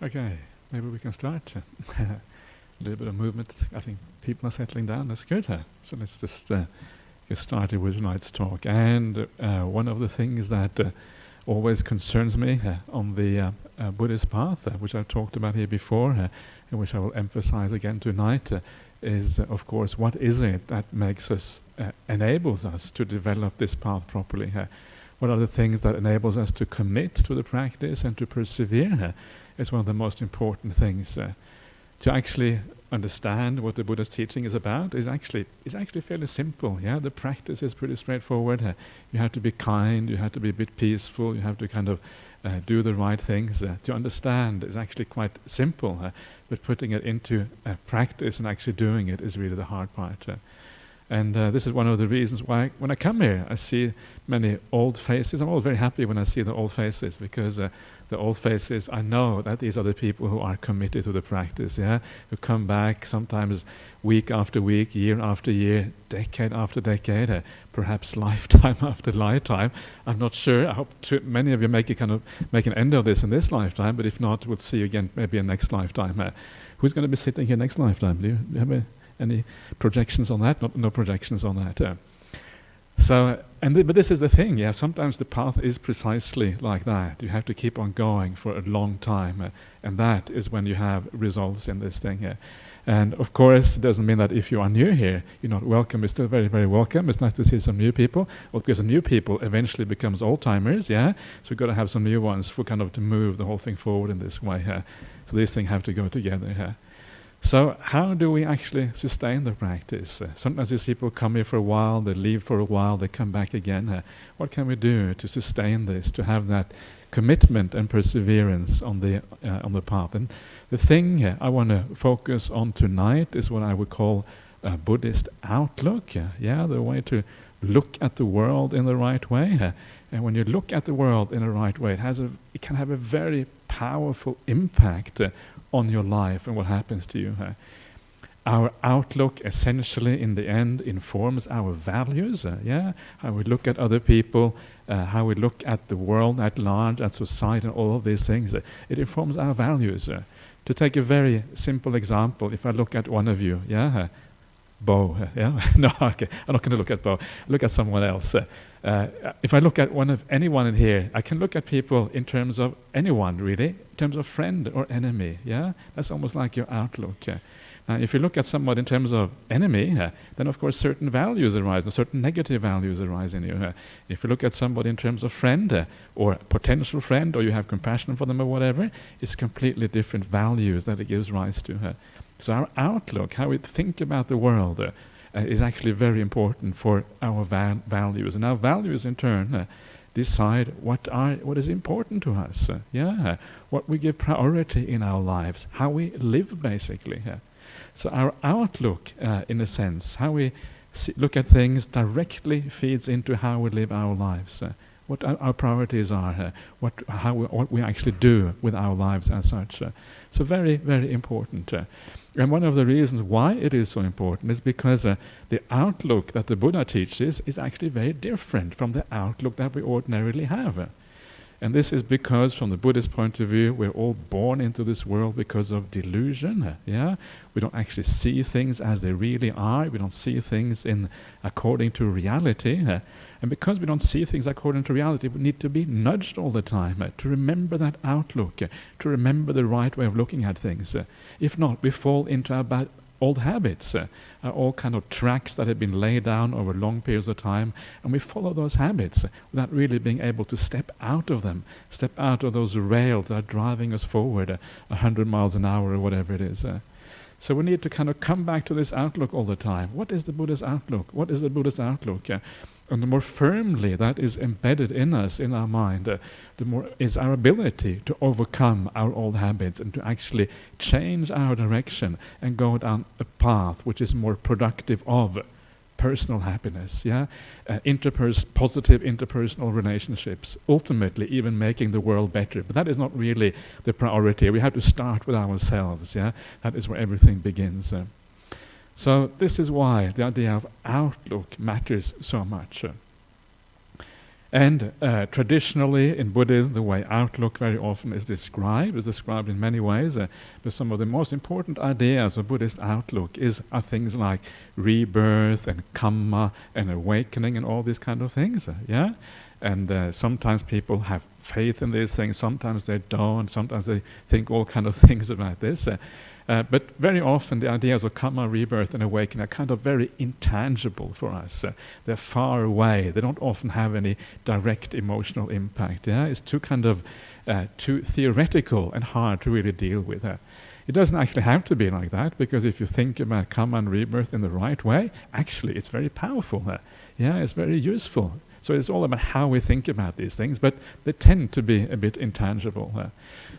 Okay, maybe we can start. A little bit of movement. I think people are settling down. That's good. So let's just get started with tonight's talk. And one of the things that always concerns me on the Buddhist path, which I've talked about here before, and which I will emphasize again tonight, is, of course, what is it that makes us, enables us to develop this path properly? What are the things that enables us to commit to the practice and to persevere? It's one of the most important things. To actually understand what the Buddha's teaching is about is actually fairly simple. Yeah, the practice is pretty straightforward. You have to be kind. You have to be a bit peaceful. You have to kind of do the right things. To understand is actually quite simple, but putting it into practice and actually doing it is really the hard part. And this is one of the reasons why when I come here I see many old faces. I'm always very happy when I see the old faces, because the old faces, I know that these are the people who are committed to the practice, who come back sometimes week after week, year after year, decade after decade, perhaps lifetime after lifetime. I'm not sure. I hope many of you make an end of this in this lifetime, but if not, we'll see you again maybe in next lifetime. Who's going to be sitting here next lifetime? Do you have any projections on that? No projections on that. But this is the thing, sometimes the path is precisely like that. You have to keep on going for a long time, and that is when you have results in this thing. And of course, it doesn't mean that if you are new here, you're not welcome. You're still very, very welcome. It's nice to see some new people. Well, because the new people eventually becomes old-timers, so we've got to have some new ones for kind of to move the whole thing forward in this way. So these things have to go together. So how do we actually sustain the practice? Sometimes these people come here for a while, they leave for a while, they come back again. What can we do to sustain this, to have that commitment and perseverance on the path? And the thing I want to focus on tonight is what I would call a Buddhist outlook. The way to look at the world in the right way. And when you look at the world in the right way, it can have a very powerful impact on your life and what happens to you. Our outlook essentially in the end informs our values, how we look at other people, how we look at the world at large, at society and all of these things. It informs our values. To take a very simple example, if I look at one of you, Bo, no, okay, I'm not going to look at Bo, look at someone else. If I look at anyone in here, I can look at people in terms of anyone really, in terms of friend or enemy, That's almost like your outlook. Now, if you look at someone in terms of enemy, then of course certain values arise, and certain negative values arise in you. If you look at somebody in terms of friend, or potential friend, or you have compassion for them or whatever, it's completely different values that it gives rise to. So our outlook, how we think about the world, is actually very important for our values. And our values in turn decide what is important to us, what we give priority in our lives, how we live basically. So our outlook, in a sense, how we look at things directly feeds into how we live our lives, what our priorities are, what we actually do with our lives as such. So very, very important. And one of the reasons why it is so important is because the outlook that the Buddha teaches is actually very different from the outlook that we ordinarily have. And this is because, from the Buddhist point of view, we're all born into this world because of delusion. We don't actually see things as they really are. We don't see things according to reality. And because we don't see things according to reality, we need to be nudged all the time to remember that outlook, to remember the right way of looking at things. If not, we fall into our bad old habits, all kind of tracks that have been laid down over long periods of time, and we follow those habits without really being able to step out of them, step out of those rails that are driving us forward 100 miles an hour or whatever it is. So we need to kind of come back to this outlook all the time. What is the Buddha's outlook? What is the Buddha's outlook? And the more firmly that is embedded in us, in our mind, the more is our ability to overcome our old habits and to actually change our direction and go down a path which is more productive of personal happiness, positive interpersonal relationships, ultimately even making the world better. But that is not really the priority. We have to start with ourselves, That is where everything begins. So this is why the idea of outlook matters so much. And traditionally in Buddhism, the way outlook very often is described in many ways. But some of the most important ideas of Buddhist outlook are things like rebirth and karma and awakening and all these kind of things. Yeah, and sometimes people have faith in these things, sometimes they don't, sometimes they think all kind of things about this. But very often the ideas of karma, rebirth and awakening are kind of very intangible for us. They're far away. They don't often have any direct emotional impact. Yeah? It's too theoretical and hard to really deal with. It doesn't actually have to be like that, because if you think about karma and rebirth in the right way, actually it's very powerful. It's very useful. So it's all about how we think about these things, but they tend to be a bit intangible.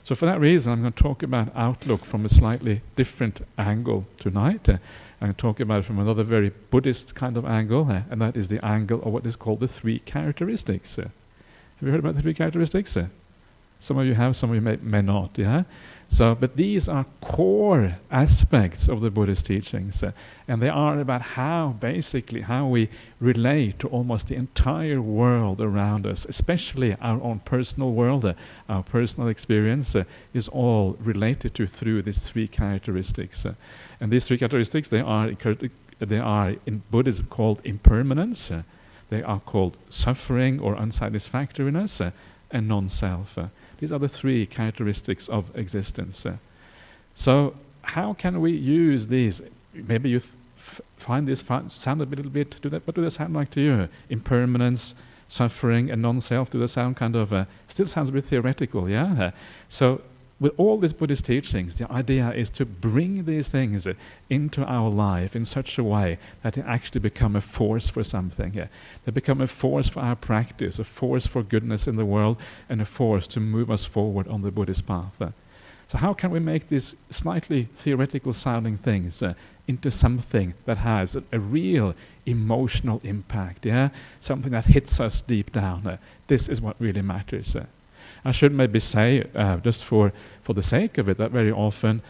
So for that reason, I'm going to talk about outlook from a slightly different angle tonight. I'm going to talk about it from another very Buddhist kind of angle, and that is the angle of what is called the three characteristics. Have you heard about the three characteristics? Some of you have, some of you may not, yeah? But these are core aspects of the Buddhist teachings, and they are about how we relate to almost the entire world around us, especially our own personal world, our personal experience is all related to through these three characteristics. And these three characteristics, they are in Buddhism called impermanence, they are called suffering or unsatisfactoriness, and non-self. These are the three characteristics of existence. So how can we use these? Maybe you find this sound a little bit, what do they sound like to you? Impermanence, suffering and non-self, do they sound kind of, still sounds a bit theoretical, yeah? So with all these Buddhist teachings, the idea is to bring these things into our life in such a way that they actually become a force for something. They become a force for our practice, a force for goodness in the world, and a force to move us forward on the Buddhist path. So how can we make these slightly theoretical sounding things into something that has a real emotional impact, something that hits us deep down? This is what really matters. I should maybe say, just for the sake of it, that very often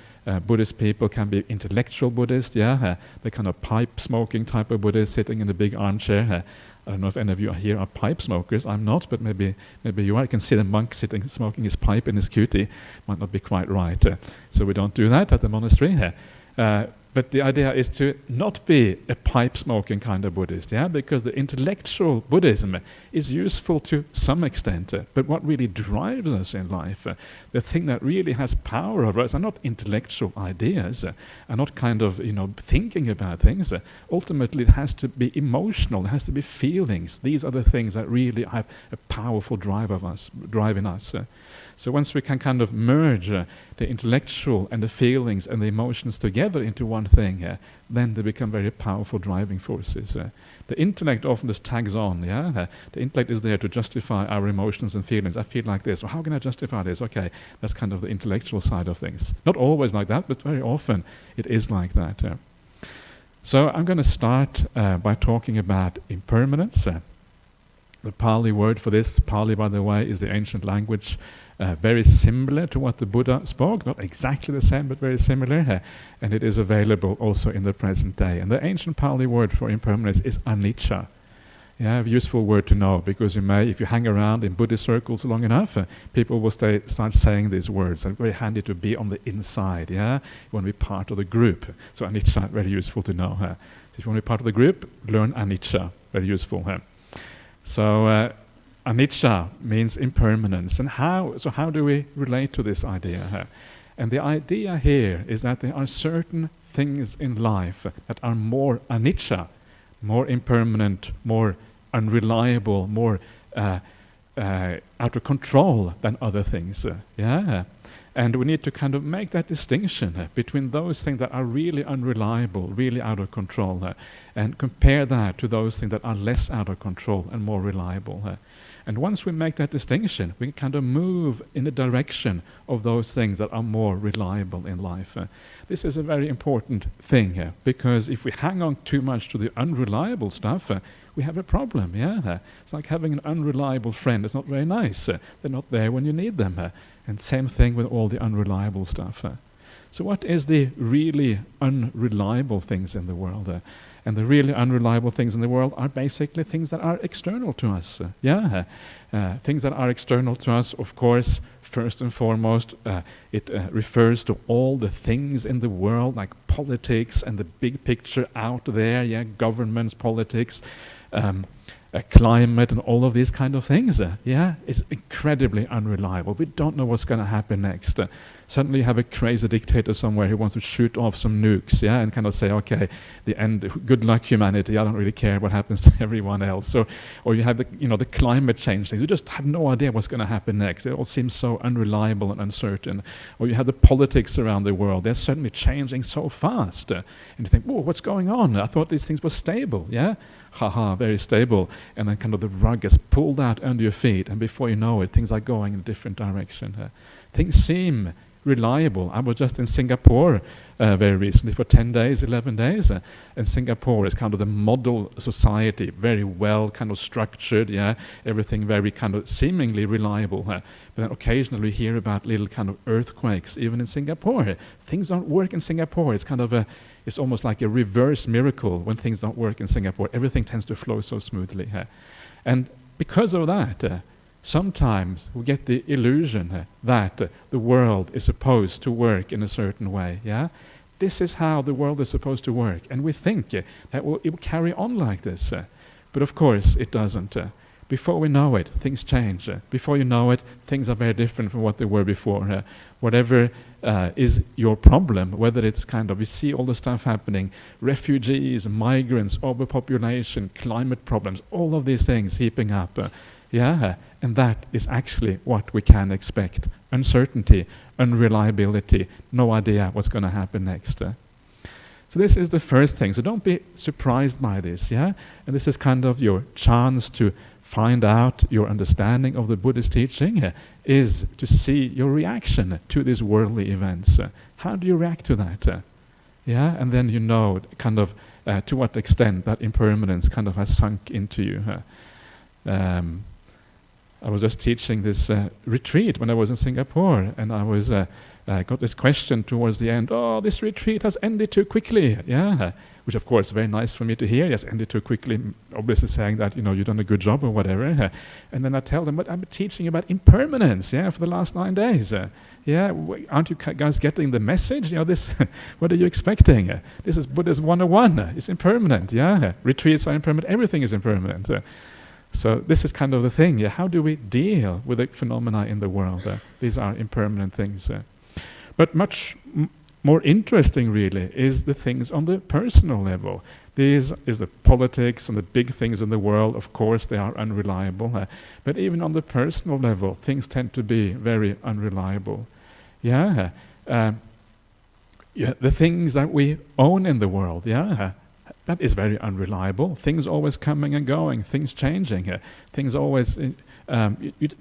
Buddhist people can be intellectual Buddhists, the kind of pipe-smoking type of Buddhist sitting in a big armchair. I don't know if any of you here are pipe smokers. I'm not, but maybe you are. I can see the monk sitting smoking his pipe in his kuti. Might not be quite right. So we don't do that at the monastery. But the idea is to not be a pipe-smoking kind of Buddhist, because the intellectual Buddhism is useful to some extent, but what really drives us in life, the thing that really has power over us, are not intellectual ideas, are not kind of thinking about things. Ultimately, it has to be emotional, it has to be feelings. These are the things that really have a powerful drive in us. So once we can kind of merge the intellectual and the feelings and the emotions together into one thing, then they become very powerful driving forces. The intellect often just tags on, The intellect is there to justify our emotions and feelings. I feel like this. Well, how can I justify this? Okay, that's kind of the intellectual side of things. Not always like that, but very often it is like that. So I'm going to start by talking about impermanence. The Pali word for this, Pali, by the way, is the ancient language, very similar to what the Buddha spoke, not exactly the same, but very similar, and it is available also in the present day. And the ancient Pali word for impermanence is anicca. A useful word to know, because if you hang around in Buddhist circles long enough, people will start saying these words. It's very handy to be on the inside, You want to be part of the group. So anicca, very useful to know. So if you want to be part of the group, learn anicca, very useful. So anicca means impermanence, and how do we relate to this idea? And the idea here is that there are certain things in life that are more anicca, more impermanent, more unreliable, more out of control than other things. And we need to kind of make that distinction between those things that are really unreliable, really out of control, and compare that to those things that are less out of control and more reliable. And once we make that distinction, we can kind of move in the direction of those things that are more reliable in life. This is a very important thing here, because if we hang on too much to the unreliable stuff, we have a problem, It's like having an unreliable friend. It's not very nice. They're not there when you need them. And same thing with all the unreliable stuff. So what is the really unreliable things in the world? And the really unreliable things in the world are basically things that are external to us. Things that are external to us, of course, first and foremost, it refers to all the things in the world, like politics and the big picture out there, governments, politics, climate and all of these kind of things. It's incredibly unreliable. We don't know what's going to happen next. Suddenly you have a crazy dictator somewhere who wants to shoot off some nukes, and kind of say, okay, the end, good luck humanity, I don't really care what happens to everyone else. Or you have the climate change things. You just have no idea what's going to happen next. It all seems so unreliable and uncertain. Or you have the politics around the world. They're suddenly changing so fast. And you think, whoa, what's going on? I thought these things were stable, Haha, very stable. And then kind of the rug is pulled out under your feet, and before you know it, things are going in a different direction. Things seem reliable. I was just in Singapore very recently for 10 days, 11 days. And Singapore is kind of the model society, very well kind of structured, everything very kind of seemingly reliable. But then occasionally we hear about little kind of earthquakes, even in Singapore. Things don't work in Singapore. It's kind of it's almost like a reverse miracle when things don't work in Singapore. Everything tends to flow so smoothly. And because of that, sometimes we get the illusion that the world is supposed to work in a certain way. This is how the world is supposed to work, and we think that it will carry on like this. But of course it doesn't. Before we know it, things change. Before you know it, things are very different from what they were before. Whatever is your problem, whether it's kind of, you see all the stuff happening, refugees, migrants, overpopulation, climate problems, all of these things heaping up. And that is actually what we can expect. Uncertainty, unreliability, no idea what's going to happen next. So this is the first thing. So don't be surprised by this, And this is kind of your chance to find out your understanding of the Buddhist teaching, is to see your reaction to these worldly events. How do you react to that? And then you know kind of to what extent that impermanence kind of has sunk into you. I was just teaching this retreat when I was in Singapore, and I was got this question towards the end, this retreat has ended too quickly, which of course is very nice for me to hear. Yes, ended too quickly, obviously saying that, you've done a good job or whatever. And then I tell them, but I've been teaching about impermanence, for the last 9 days. Aren't you guys getting the message? This, what are you expecting? This is Buddhist 101. It's impermanent, Retreats are impermanent, everything is impermanent. So this is kind of the thing. How do we deal with the phenomena in the world? These are impermanent things. But much more interesting, really, is the things on the personal level. These is the politics and the big things in the world. Of course, they are unreliable. But even on the personal level, things tend to be very unreliable. The things that we own in the world, that is very unreliable. Things always coming and going, things changing. Things always, you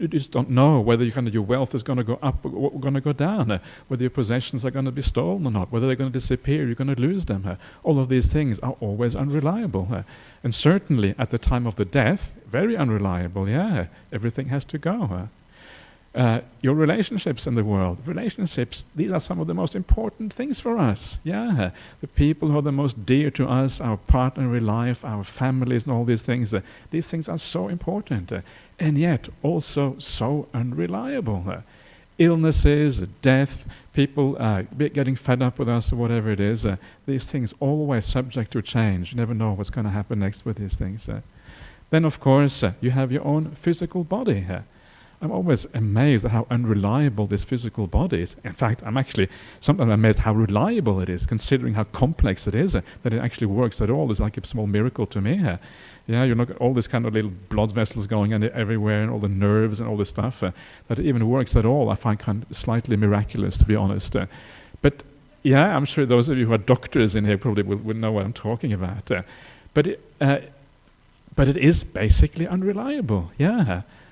just don't know whether your wealth is going to go up or going to go down, whether your possessions are going to be stolen or not, whether they're going to disappear, you're going to lose them. All of these things are always unreliable. And certainly at the time of the death, very unreliable, everything has to go. Your relationships in the world. Relationships, these are some of the most important things for us. The people who are the most dear to us, our partner in life, our families and all these things are so important. And yet also so unreliable. Illnesses, death, people getting fed up with us or whatever it is. These things always subject to change. You never know what's going to happen next with these things. Then of course you have your own physical body. I'm always amazed at how unreliable this physical body is. In fact, I'm actually sometimes amazed how reliable it is, considering how complex it is, that it actually works at all. It's like a small miracle to me. You look at all these kind of little blood vessels going in everywhere, and all the nerves and all this stuff, that it even works at all, I find kind of slightly miraculous, to be honest. But I'm sure those of you who are doctors in here probably will know what I'm talking about. But it is basically unreliable,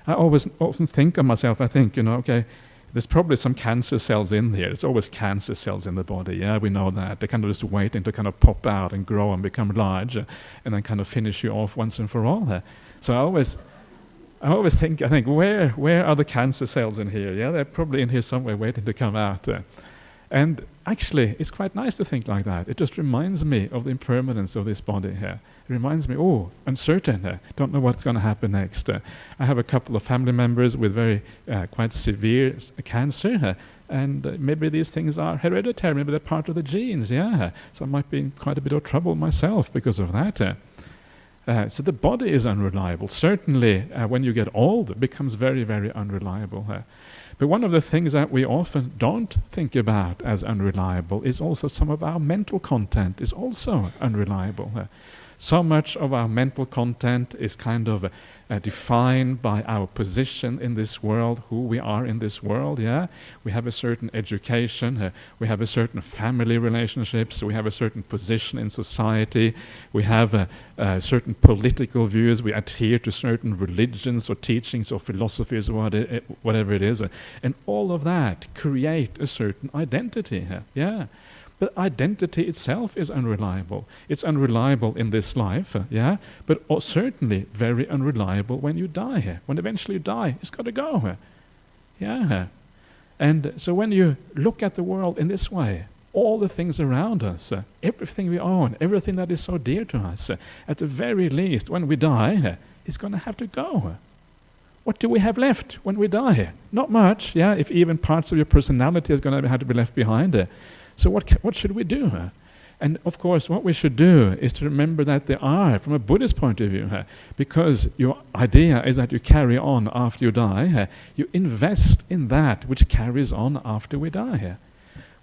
I often think of myself, okay, there's probably some cancer cells in there. There's always cancer cells in the body, we know that. They're kind of just waiting to kind of pop out and grow and become large and then kind of finish you off once and for all. So I always think, where are the cancer cells in here? They're probably in here somewhere waiting to come out. And actually, it's quite nice to think like that. It just reminds me of the impermanence of this body here. It reminds me, uncertain, don't know what's going to happen next. I have a couple of family members with very quite severe cancer, and maybe these things are hereditary, maybe they're part of the genes, yeah. So I might be in quite a bit of trouble myself because of that. So the body is unreliable. Certainly, when you get old, it becomes very, very unreliable. But one of the things that we often don't think about as unreliable is also some of our mental content is also unreliable. So much of our mental content is kind of defined by our position in this world, who we are in this world, yeah? We have a certain education, we have a certain family relationships, we have a certain position in society, we have certain political views, we adhere to certain religions or teachings or philosophies or whatever it is, and all of that create a certain identity, yeah? But identity itself is unreliable. It's unreliable in this life, yeah? But certainly very unreliable when you die. When eventually you die, it's got to go. Yeah. And so when you look at the world in this way, all the things around us, everything we own, everything that is so dear to us, at the very least, when we die, it's going to have to go. What do we have left when we die? Not much, yeah? If even parts of your personality is going to have to be left behind. So what should we do? And of course, what we should do is to remember that there are, from a Buddhist point of view, because your idea is that you carry on after you die, you invest in that which carries on after we die.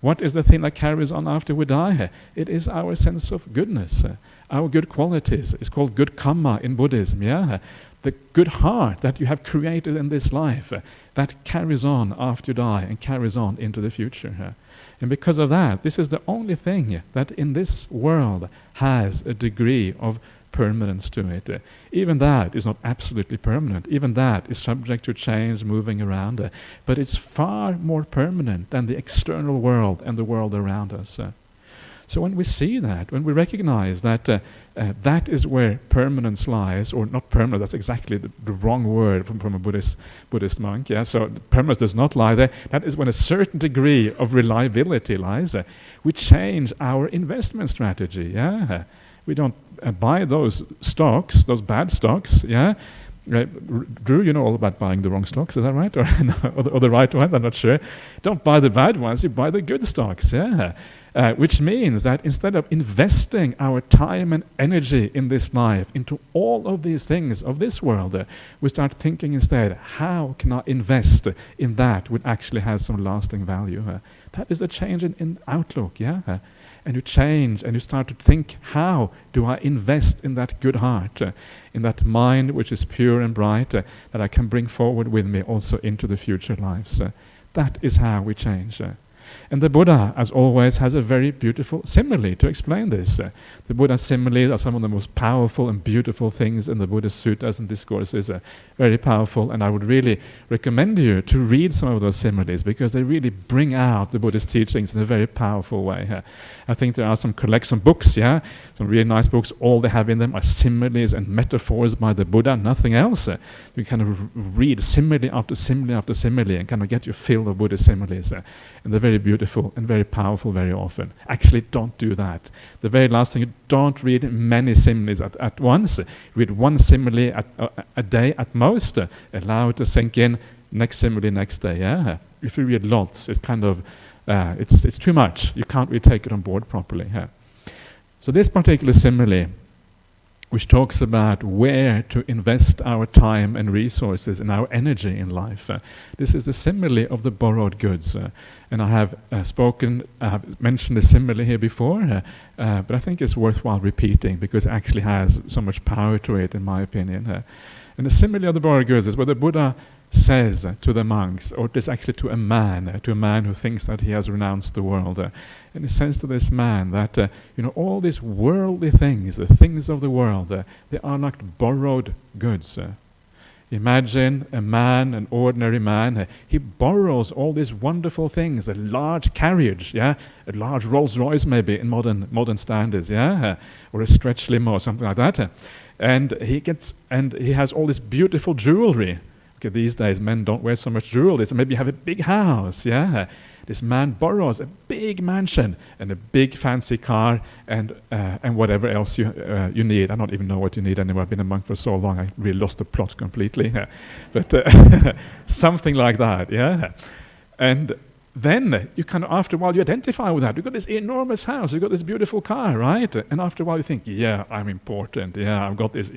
What is the thing that carries on after we die? It is our sense of goodness, our good qualities. It's called good karma in Buddhism, yeah? The good heart that you have created in this life, that carries on after you die and carries on into the future. And because of that, this is the only thing that in this world has a degree of permanence to it. Even that is not absolutely permanent. Even that is subject to change, moving around. But it's far more permanent than the external world and the world around us. So when we see that, when we recognize that that is where permanence lies, or not permanent, that's exactly the wrong word from a Buddhist monk, yeah? So permanence does not lie there. That is when a certain degree of reliability lies. We change our investment strategy, yeah? We don't buy those stocks, those bad stocks, yeah? Drew, you know all about buying the wrong stocks, is that right? Or, no, or the right ones, I'm not sure. Don't buy the bad ones, you buy the good stocks, yeah? Which means that instead of investing our time and energy in this life into all of these things of this world, we start thinking instead, how can I invest in that which actually has some lasting value? That is a change in outlook, yeah? And you change and you start to think, how do I invest in that good heart, in that mind which is pure and bright, that I can bring forward with me also into the future lives. That is how we change. And the Buddha, as always, has a very beautiful simile to explain this. The Buddha's similes are some of the most powerful and beautiful things in the Buddhist suttas and discourses. Very powerful, and I would really recommend you to read some of those similes because they really bring out the Buddhist teachings in a very powerful way. I think there are some collection books, yeah, some really nice books. All they have in them are similes and metaphors by the Buddha, nothing else. You kind of read simile after simile after simile and kind of get your fill of Buddhist similes. And they're very beautiful and very powerful very often. Actually, don't do that. The very last thing, don't read many similes at once. Read one simile a day at most. Allow it to sink in. Next simile next day. Yeah. If you read lots, it's kind of it's too much. You can't really take it on board properly. Yeah. So this particular simile, which talks about where to invest our time and resources and our energy in life. This is the simile of the borrowed goods. And I have mentioned the simile here before, but I think it's worthwhile repeating because it actually has so much power to it, in my opinion. And the simile of the borrowed goods is where the Buddha says to the monks, or it is actually to a man who thinks that he has renounced the world. And he says to this man that, all these worldly things, the things of the world, they are like borrowed goods. Imagine a man, an ordinary man, he borrows all these wonderful things, a large carriage, yeah, a large Rolls Royce maybe in modern standards, yeah, or a stretch limo or something like that. And he has all this beautiful jewelry. Okay, these days men don't wear so much jewelry, so maybe you have a big house, yeah. This man borrows a big mansion and a big fancy car and whatever else you need. I don't even know what you need anymore. I've been a monk for so long, I really lost the plot completely. But something like that, yeah. And then you kind of, after a while, you identify with that. You've got this enormous house, you've got this beautiful car, right? And after a while you think, yeah, I'm important. Yeah, I've got these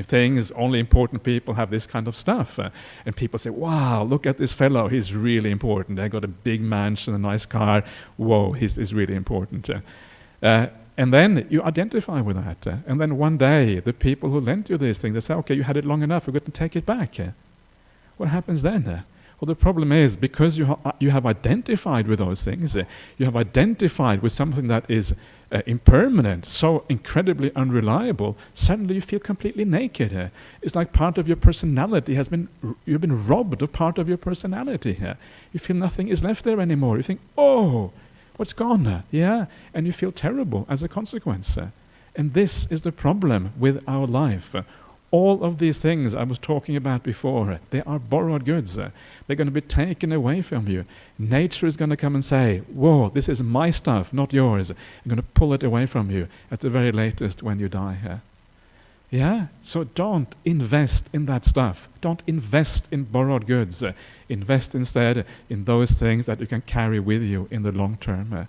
things, only important people have this kind of stuff. And people say, wow, look at this fellow, he's really important. They got a big mansion, a nice car. Whoa, he's really important. And then you identify with that. And then one day, the people who lent you this thing, they say, okay, you had it long enough, we're going to take it back. What happens then? Well, the problem is, because you have identified with those things, you have identified with something that is impermanent, so incredibly unreliable, suddenly you feel completely naked. It's like part of your personality you've been robbed of part of your personality. You feel nothing is left there anymore. You think, oh, what's gone? Yeah, and you feel terrible as a consequence. And this is the problem with our life. All of these things I was talking about before, they are borrowed goods. They're going to be taken away from you. Nature is going to come and say, whoa, this is my stuff, not yours. I'm going to pull it away from you at the very latest when you die. Yeah? So don't invest in that stuff. Don't invest in borrowed goods. Invest instead in those things that you can carry with you in the long term.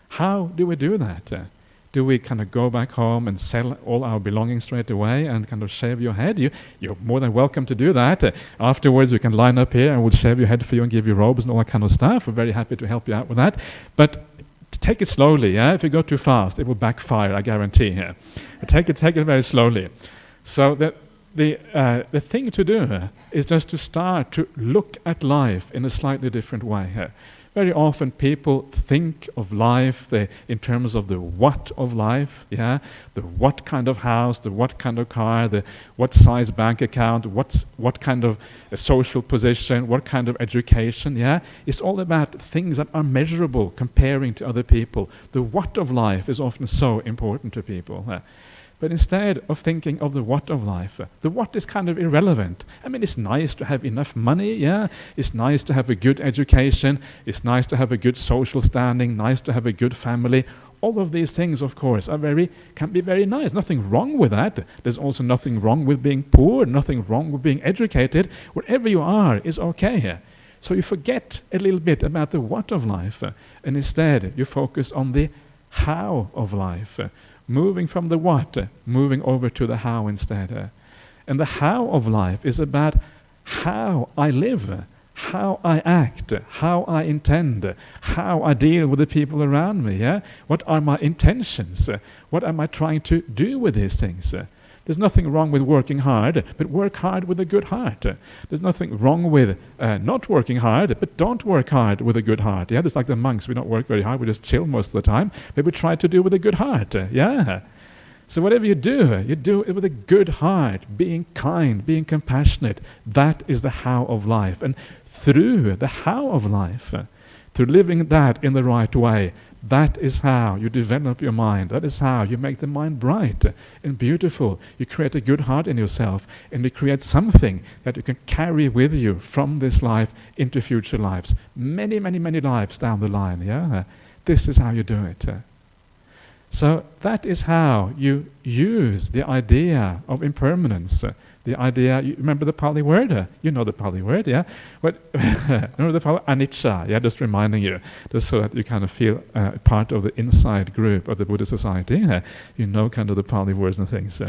How do we do that? Do we kind of go back home and sell all our belongings straight away and kind of shave your head? You're more than welcome to do that. Afterwards, you can line up here and we'll shave your head for you and give you robes and all that kind of stuff. We're very happy to help you out with that. But take it slowly. Yeah? If you go too fast, it will backfire, I guarantee. Yeah? Take it very slowly. So the thing to do is just to start to look at life in a slightly different way. Very often people think of life in terms of the what of life, yeah? The what kind of house, the what kind of car, the what size bank account, what kind of social position, what kind of education, yeah? It's all about things that are measurable comparing to other people. The what of life is often so important to people. But instead of thinking of the what of life, the what is kind of irrelevant. I mean, it's nice to have enough money, yeah? It's nice to have a good education. It's nice to have a good social standing, nice to have a good family. All of these things, of course, can be very nice. Nothing wrong with that. There's also nothing wrong with being poor, nothing wrong with being educated. Wherever you are is okay. So you forget a little bit about the what of life, and instead you focus on the how of life. Moving from the what, moving over to the how instead. And the how of life is about how I live, how I act, how I intend, how I deal with the people around me. Yeah? What are my intentions? What am I trying to do with these things? There's nothing wrong with working hard, but work hard with a good heart. There's nothing wrong with not working hard, but don't work hard with a good heart. Yeah, it's like the monks. We don't work very hard. We just chill most of the time, but we try to do with a good heart. Yeah. So whatever you do it with a good heart, being kind, being compassionate. That is the how of life. And through the how of life, through living that in the right way, that is how you develop your mind. That is how you make the mind bright and beautiful. You create a good heart in yourself, and you create something that you can carry with you from this life into future lives. Many, many, many lives down the line. Yeah, this is how you do it. So that is how you use the idea of impermanence. The idea, you remember the Pali word? You know the Pali word, yeah? Remember the Pali? Anicca, yeah, just reminding you, just so that you kind of feel part of the inside group of the Buddhist society. You know kind of the Pali words and things.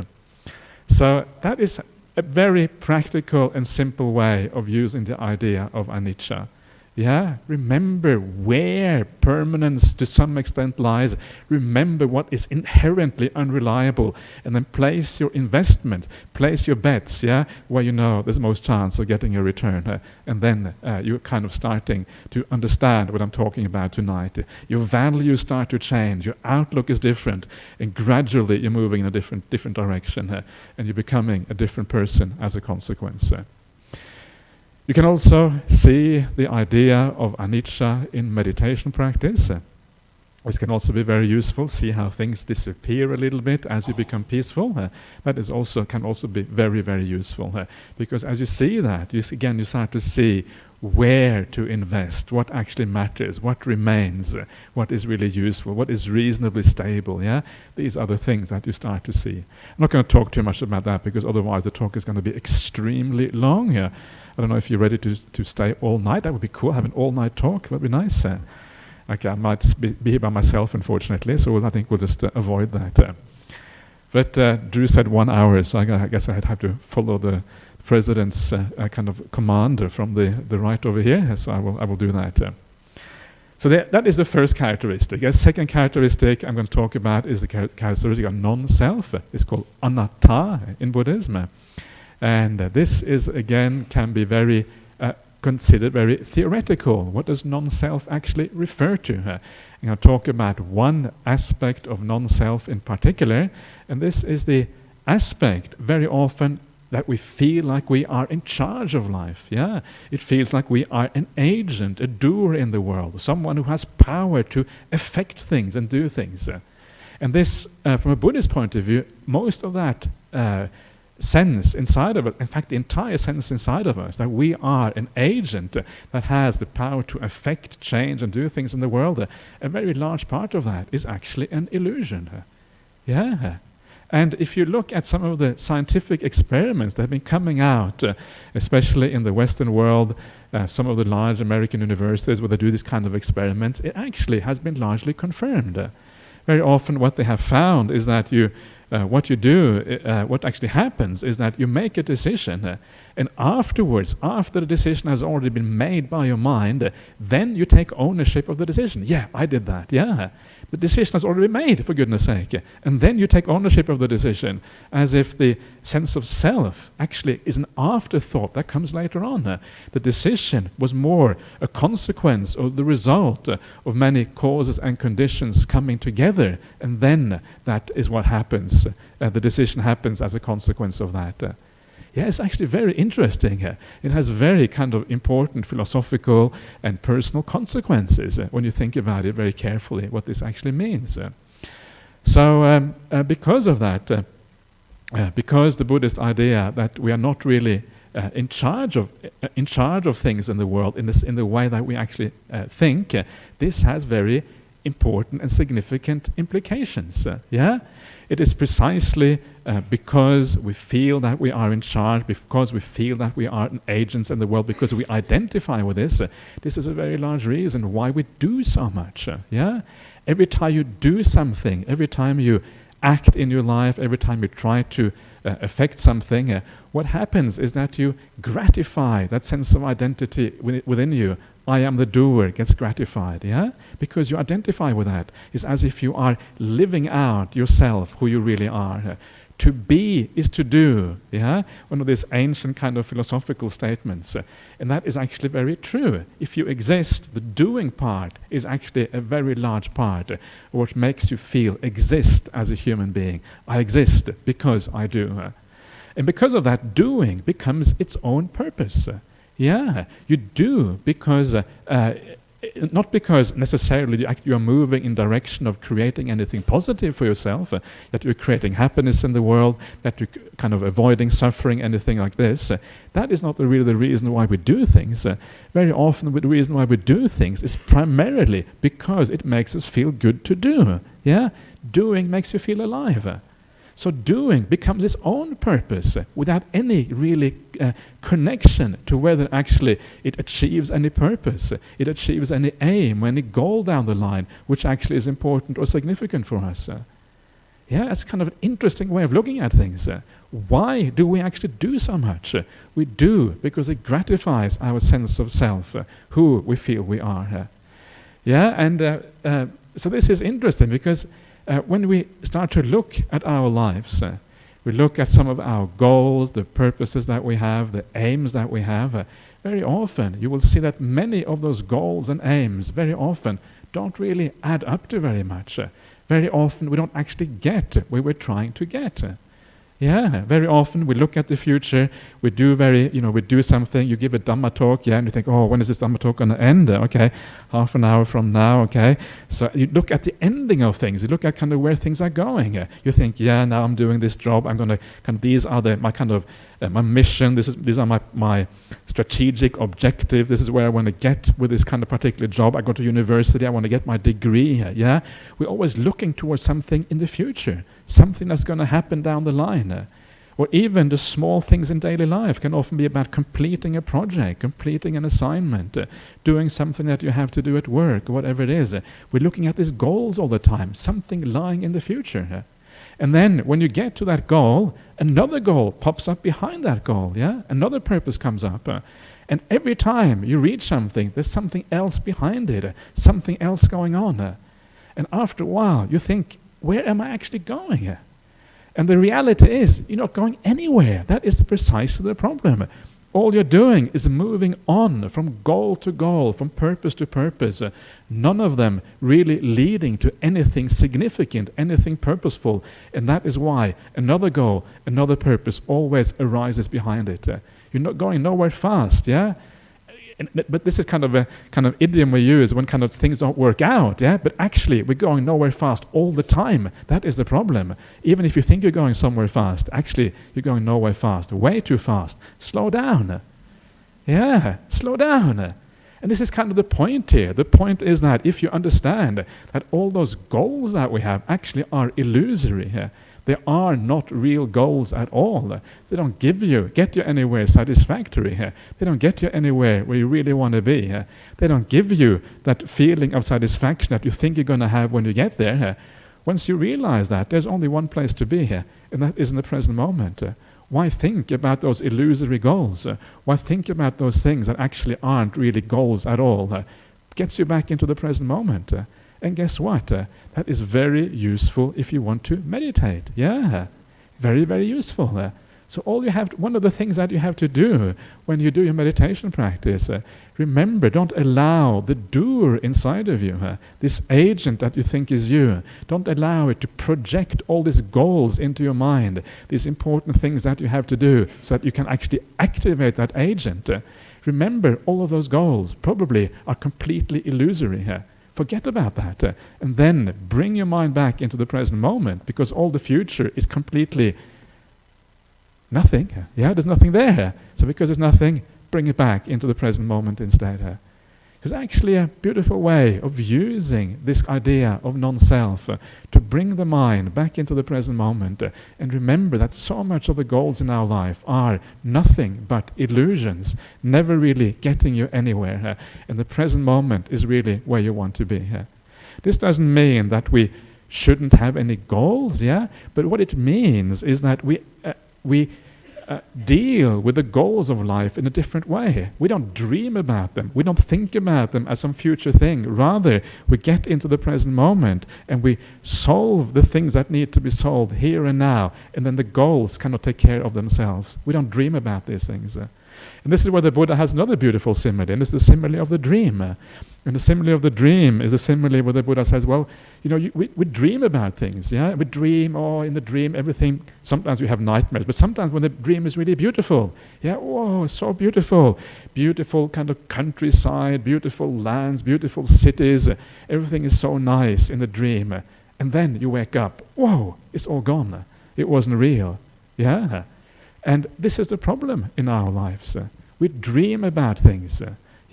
So that is a very practical and simple way of using the idea of anicca. Yeah, remember where permanence to some extent lies. Remember what is inherently unreliable, and then place your investment, place your bets, yeah, where you know there's the most chance of getting a return. And then you're kind of starting to understand what I'm talking about tonight. Your values start to change, your outlook is different, and gradually you're moving in a different direction, and you're becoming a different person as a consequence. You can also see the idea of anicca in meditation practice. This can also be very useful. See how things disappear a little bit as you become peaceful. That is also can also be very, very useful, because as you see that, you start to see where to invest, what actually matters, what remains, what is really useful, what is reasonably stable. Yeah, these are the things that you start to see. I'm not going to talk too much about that because otherwise the talk is going to be extremely long. I don't know if you're ready to stay all night. That would be cool. Have an all-night talk. That would be nice. Okay, I might be here by myself, unfortunately, so I think we'll just avoid that. But Drew said 1 hour, so I guess I'd have to follow the president's kind of command from the right over here, so I will do that. So that is the first characteristic. A second characteristic I'm going to talk about is the characteristic of non-self. It's called anatta in Buddhism. And this is, again, can be very considered very theoretical. What does non-self actually refer to? I'm going to talk about one aspect of non-self in particular, and this is the aspect very often that we feel like we are in charge of life. Yeah, it feels like we are an agent, a doer in the world, someone who has power to affect things and do things. And this, from a Buddhist point of view, most of that sense inside of us, in fact the entire sense inside of us, that we are an agent that has the power to affect change and do things in the world, a very large part of that is actually an illusion. Yeah. And if you look at some of the scientific experiments that have been coming out, especially in the Western world, some of the large American universities where they do this kind of experiments, it actually has been largely confirmed. Very often what they have found is that what actually happens is that you make a decision, and afterwards, after the decision has already been made by your mind, then you take ownership of the decision. Yeah, I did that. Yeah, the decision has already been made, for goodness sake. And then you take ownership of the decision, as if the sense of self actually is an afterthought that comes later on. The decision was more a consequence or the result of many causes and conditions coming together, and then that is what happens. The decision happens as a consequence of that. Yeah, it's actually very interesting. It has very kind of important philosophical and personal consequences when you think about it very carefully, what this actually means. So because of that, because the Buddhist idea that we are not really in charge of things in the world in the way that we actually think, this has very important and significant implications. Yeah, it is precisely because we feel that we are in charge, because we feel that we are agents in the world, because we identify with this. This is a very large reason why we do so much. Yeah, every time you do something, every time you act in your life, every time you try to affect something, what happens is that you gratify that sense of identity within you. I am the doer, gets gratified, yeah? Because you identify with that. It's as if you are living out yourself, who you really are. To be is to do, yeah? One of these ancient kind of philosophical statements. And that is actually very true. If you exist, the doing part is actually a very large part of what makes you feel exist as a human being. I exist because I do. And because of that, doing becomes its own purpose. Yeah, you do because, not because necessarily you are moving in direction of creating anything positive for yourself, that you're creating happiness in the world, that you're kind of avoiding suffering, anything like this. That is not really the reason why we do things. Very often the reason why we do things is primarily because it makes us feel good to do. Yeah, doing makes you feel alive. So doing becomes its own purpose without any really connection to whether actually it achieves any purpose, it achieves any aim, any goal down the line, which actually is important or significant for us. Yeah, it's kind of an interesting way of looking at things. Why do we actually do so much? We do because it gratifies our sense of self, who we feel we are. Yeah, and so this is interesting because when we start to look at our lives, we look at some of our goals, the purposes that we have, the aims that we have, very often you will see that many of those goals and aims very often don't really add up to very much. Very often we don't actually get where we're trying to get. Yeah, very often we look at the future, we do something, you give a Dhamma talk, and you think, oh, when is this Dhamma talk going to end? Okay, half an hour from now, okay. So you look at the ending of things, you look at kind of where things are going. You think, now I'm doing this job, I'm going to, these are my mission, these are my strategic objectives, this is where I want to get with this kind of particular job, I go to university, I want to get my degree, We're always looking towards something in the future, something that's going to happen down the line. Or even the small things in daily life can often be about completing a project, completing an assignment, doing something that you have to do at work, or whatever it is. We're looking at these goals all the time, something lying in the future. And then when you get to that goal, another goal pops up behind that goal, Another purpose comes up. And every time you reach something, there's something else behind it, something else going on. And after a while, you think, where am I actually going? And the reality is, you're not going anywhere. That is precisely the problem. All you're doing is moving on from goal to goal, from purpose to purpose. None of them really leading to anything significant, anything purposeful. And that is why another goal, another purpose always arises behind it. You're not going nowhere fast, But this is kind of idiom we use when kind of things don't work out, But actually, we're going nowhere fast all the time. That is the problem. Even if you think you're going somewhere fast, actually, you're going nowhere fast, way too fast. Slow down. Slow down. And this is kind of the point here. The point is that if you understand that all those goals that we have actually are illusory, they are not real goals at all. They don't get you anywhere satisfactory. They don't get you anywhere where you really want to be. They don't give you that feeling of satisfaction that you think you're going to have when you get there. Once you realize that, there's only one place to be here, and that is in the present moment. Why think about those illusory goals? Why think about those things that actually aren't really goals at all? Gets you back into the present moment. And guess what? That is very useful if you want to meditate. Very, very useful. So one of the things that you have to do when you do your meditation practice, remember, don't allow the doer inside of you, this agent that you think is you, don't allow it to project all these goals into your mind, these important things that you have to do so that you can actually activate that agent. Remember, all of those goals probably are completely illusory. Forget about that, and then bring your mind back into the present moment, because all the future is completely nothing. There's nothing there. So because there's nothing, bring it back into the present moment instead. It's actually a beautiful way of using this idea of non-self to bring the mind back into the present moment and remember that so much of the goals in our life are nothing but illusions, never really getting you anywhere. And the present moment is really where you want to be. This doesn't mean that we shouldn't have any goals, but what it means is that we deal with the goals of life in a different way. We don't dream about them. We don't think about them as some future thing. Rather, we get into the present moment and we solve the things that need to be solved here and now, and then the goals cannot take care of themselves. We don't dream about these things. And this is where the Buddha has another beautiful simile, and it's the simile of the dream. And the simile of the dream is the simile where the Buddha says, well, we dream about things, We dream, in the dream, everything, sometimes we have nightmares, but sometimes when the dream is really beautiful, so beautiful. Beautiful kind of countryside, beautiful lands, beautiful cities, everything is so nice in the dream. And then you wake up, it's all gone. It wasn't real, And this is the problem in our lives. We dream about things.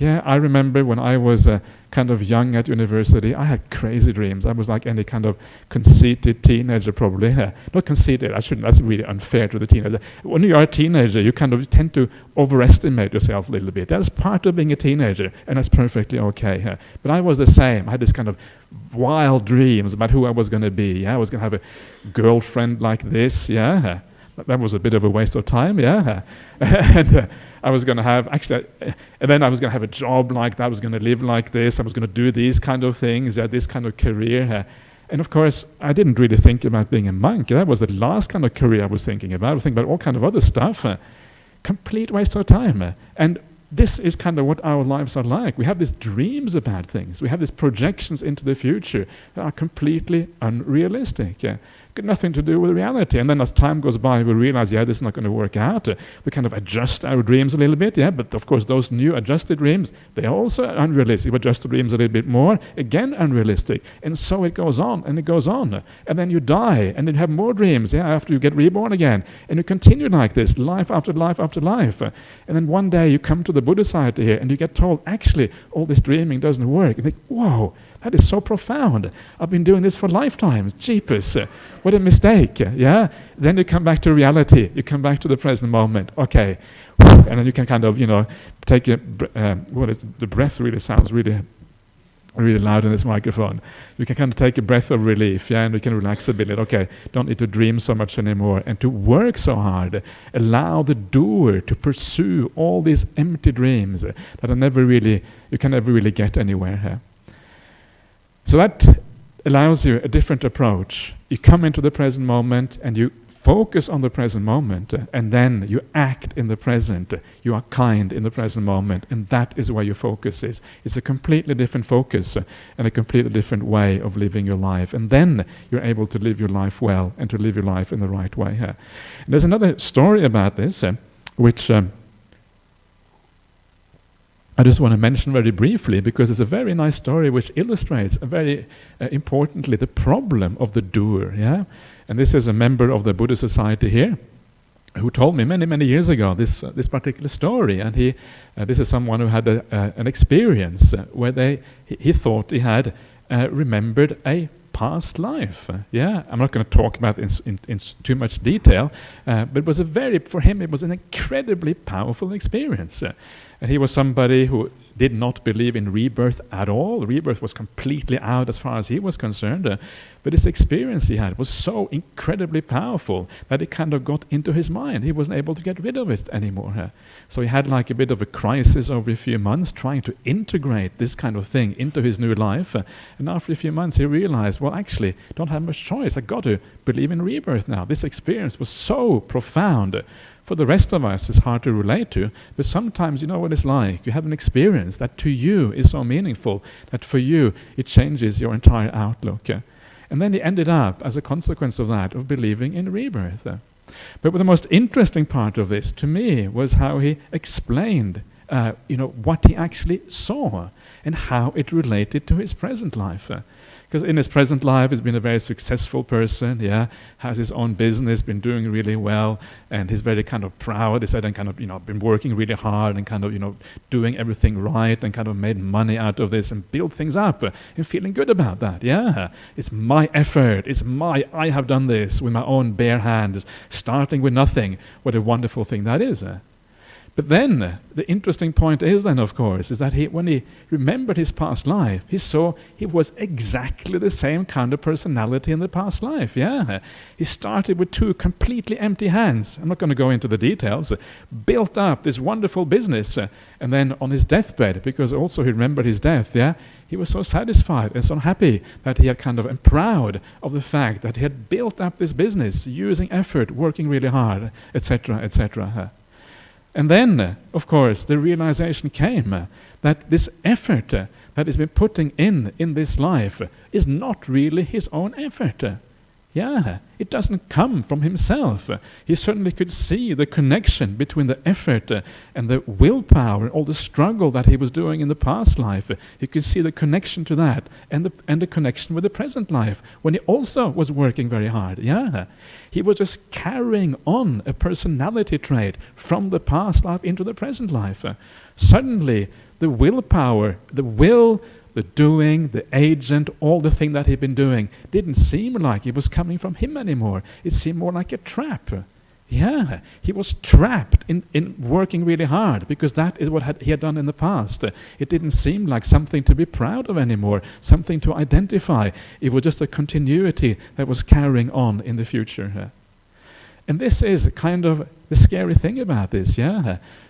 I remember when I was kind of young at university, I had crazy dreams. I was like any kind of conceited teenager probably. Not conceited, that's really unfair to the teenager. When you are a teenager, you kind of tend to overestimate yourself a little bit. That's part of being a teenager, and that's perfectly okay. But I was the same. I had this kind of wild dreams about who I was going to be. I was going to have a girlfriend like this, That was a bit of a waste of time, and I was going to have, and then I was going to have a job like that, I was going to live like this, I was going to do these kind of things, this kind of career. And of course, I didn't really think about being a monk. That was the last kind of career I was thinking about. I was thinking about all kind of other stuff. Complete waste of time. And this is kind of what our lives are like. We have these dreams about things. We have these projections into the future that are completely unrealistic. got nothing to do with reality. And then as time goes by, we realize, this is not going to work out. We kind of adjust our dreams a little bit, but of course those new adjusted dreams, they are also unrealistic. We adjust the dreams a little bit more, again unrealistic. And so it goes on, and it goes on. And then you die, and then you have more dreams, after you get reborn again. And you continue like this, life after life after life. And then one day you come to the Buddha society here, and you get told, actually, all this dreaming doesn't work. You think, whoa, that is so profound. I've been doing this for lifetimes. Jeepers, what a mistake, Then you come back to reality. You come back to the present moment. Okay. And then you can kind of, take the breath really sounds really loud in this microphone. You can kind of take a breath of relief, and you can relax a bit. Okay, don't need to dream so much anymore and to work so hard. Allow the doer to pursue all these empty dreams that you can never really get anywhere. So that allows you a different approach. You come into the present moment and you focus on the present moment, and then you act in the present. You are kind in the present moment, and that is where your focus is. It's a completely different focus and a completely different way of living your life. And then you're able to live your life well and to live your life in the right way. And there's another story about this, which I just want to mention very briefly, because it's a very nice story which illustrates very importantly the problem of the doer. And this is a member of the Buddhist society here who told me many, many years ago this particular story. And this is someone who had an experience where he thought he had remembered a past life. I'm not going to talk about it in too much detail, but it was for him it was an incredibly powerful experience. And he was somebody who did not believe in rebirth at all. Rebirth was completely out as far as he was concerned. But this experience he had was so incredibly powerful that it kind of got into his mind. He wasn't able to get rid of it anymore. So he had like a bit of a crisis over a few months, trying to integrate this kind of thing into his new life. And after a few months he realized, well, actually, don't have much choice. I got to believe in rebirth now. This experience was so profound. For the rest of us, it's hard to relate to, but sometimes you know what it's like. You have an experience that to you is so meaningful that for you it changes your entire outlook. And then he ended up, as a consequence of that, of believing in rebirth. But the most interesting part of this, to me, was how he explained what he actually saw and how it related to his present life. Because in his present life, he's been a very successful person, has his own business, been doing really well, and he's very kind of proud. He said, and kind of, been working really hard and kind of, doing everything right and kind of made money out of this and built things up and feeling good about that. It's my effort. I have done this with my own bare hands, starting with nothing. What a wonderful thing that is. But then, the interesting point is then, of course, is that when he remembered his past life, he saw he was exactly the same kind of personality in the past life. He started with 2 completely empty hands. I'm not going to go into the details. Built up this wonderful business. And then on his deathbed, because also he remembered his death, he was so satisfied and so happy that he had kind of and proud of the fact that he had built up this business using effort, working really hard, etc., etc. And then, of course, the realization came that this effort that he's been putting in this life is not really his own effort. It doesn't come from himself. He certainly could see the connection between the effort and the willpower and all the struggle that he was doing in the past life. He could see the connection to that and the connection with the present life when he also was working very hard. He was just carrying on a personality trait from the past life into the present life. Suddenly, the willpower, the will, the doing, the agent, all the thing that he'd been doing didn't seem like it was coming from him anymore. It seemed more like a trap. He was trapped in working really hard because that is what he had done in the past. It didn't seem like something to be proud of anymore, something to identify. It was just a continuity that was carrying on in the future. And this is kind of the scary thing about this,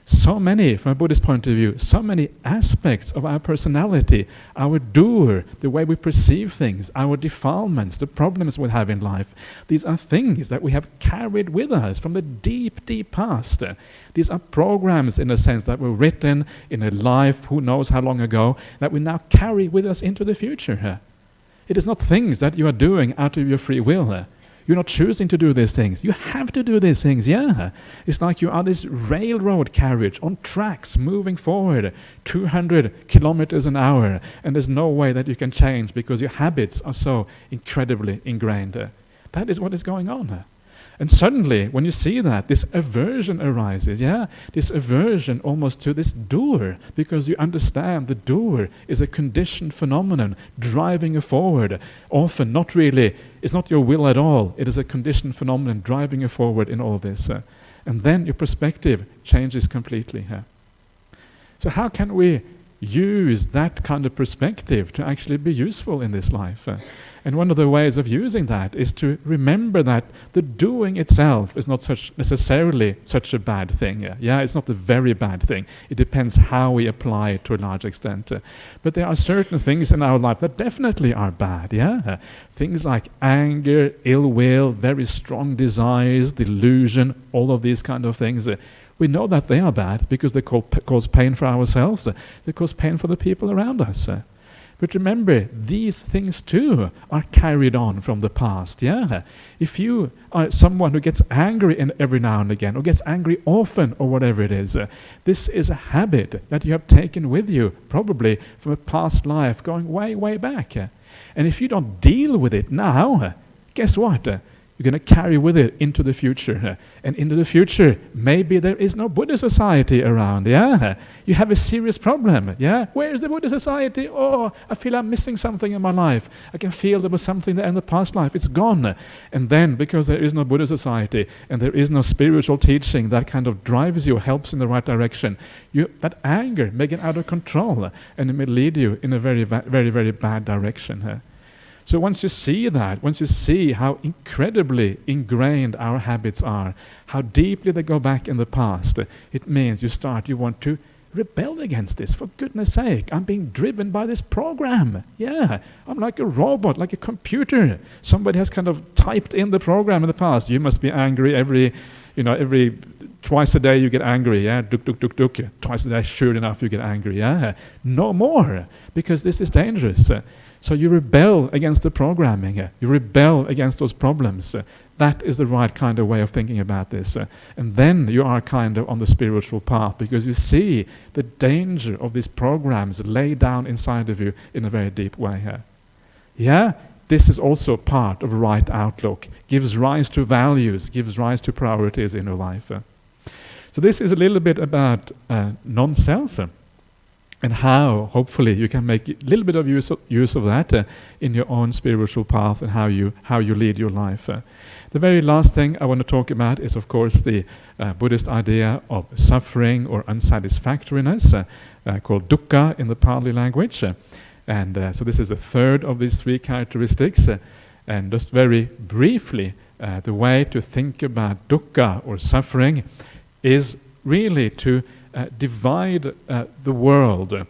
So many, from a Buddhist point of view, so many aspects of our personality, our doer, the way we perceive things, our defilements, the problems we have in life, these are things that we have carried with us from the deep, deep past. These are programs, in a sense, that were written in a life, who knows how long ago, that we now carry with us into the future. It is not things that you are doing out of your free will. You're not choosing to do these things. You have to do these things, yeah. It's like you are this railroad carriage on tracks moving forward 200 kilometers an hour, and there's no way that you can change because your habits are so incredibly ingrained. That is what is going on. And suddenly, when you see that, this aversion arises, yeah? This aversion almost to this doer, because you understand the doer is a conditioned phenomenon driving you forward. Often, not really, it's not your will at all. It is a conditioned phenomenon driving you forward in all this. And then your perspective changes completely. So how can we use that kind of perspective to actually be useful in this life? And one of the ways of using that is to remember that the doing itself is not necessarily such a bad thing. Yeah, it's not a very bad thing. It depends how we apply it to a large extent. But there are certain things in our life that definitely are bad. Yeah, things like anger, ill will, very strong desires, delusion, all of these kind of things. We know that they are bad because they cause pain for ourselves. They cause pain for the people around us. But remember, these things too are carried on from the past, yeah? If you are someone who gets angry every now and again, or gets angry often, or whatever it is, this is a habit that you have taken with you, probably from a past life going way, way back. And if you don't deal with it now, guess what? You're going to carry with it into the future. And into the future, maybe there is no Buddhist society around, yeah? You have a serious problem, yeah? Where is the Buddhist society? Oh, I feel I'm missing something in my life. I can feel there was something there in the past life. It's gone. And then, because there is no Buddhist society, and there is no spiritual teaching that kind of drives you, helps in the right direction, that anger may get out of control, and it may lead you in a very, very, very bad direction. So once you see that, once you see how incredibly ingrained our habits are, how deeply they go back in the past, it means you want to rebel against this. For goodness sake, I'm being driven by this program. Yeah, I'm like a robot, like a computer. Somebody has kind of typed in the program in the past. You must be angry every twice a day you get angry, yeah? Duk, duk, duk, duk. Twice a day, sure enough, you get angry, yeah? No more, because this is dangerous. So you rebel against the programming. You rebel against those problems. That is the right kind of way of thinking about this. And then you are kind of on the spiritual path, because you see the danger of these programs laid down inside of you in a very deep way. Yeah? This is also part of right outlook. Gives rise to values, gives rise to priorities in your life. So this is a little bit about non-self. And how, hopefully, you can make a little bit of use of that in your own spiritual path and how you lead your life. The very last thing I want to talk about is, of course, the Buddhist idea of suffering or unsatisfactoriness, called dukkha in the Pali language. And so this is the third of these three characteristics. And just very briefly, the way to think about dukkha or suffering is really to divide the world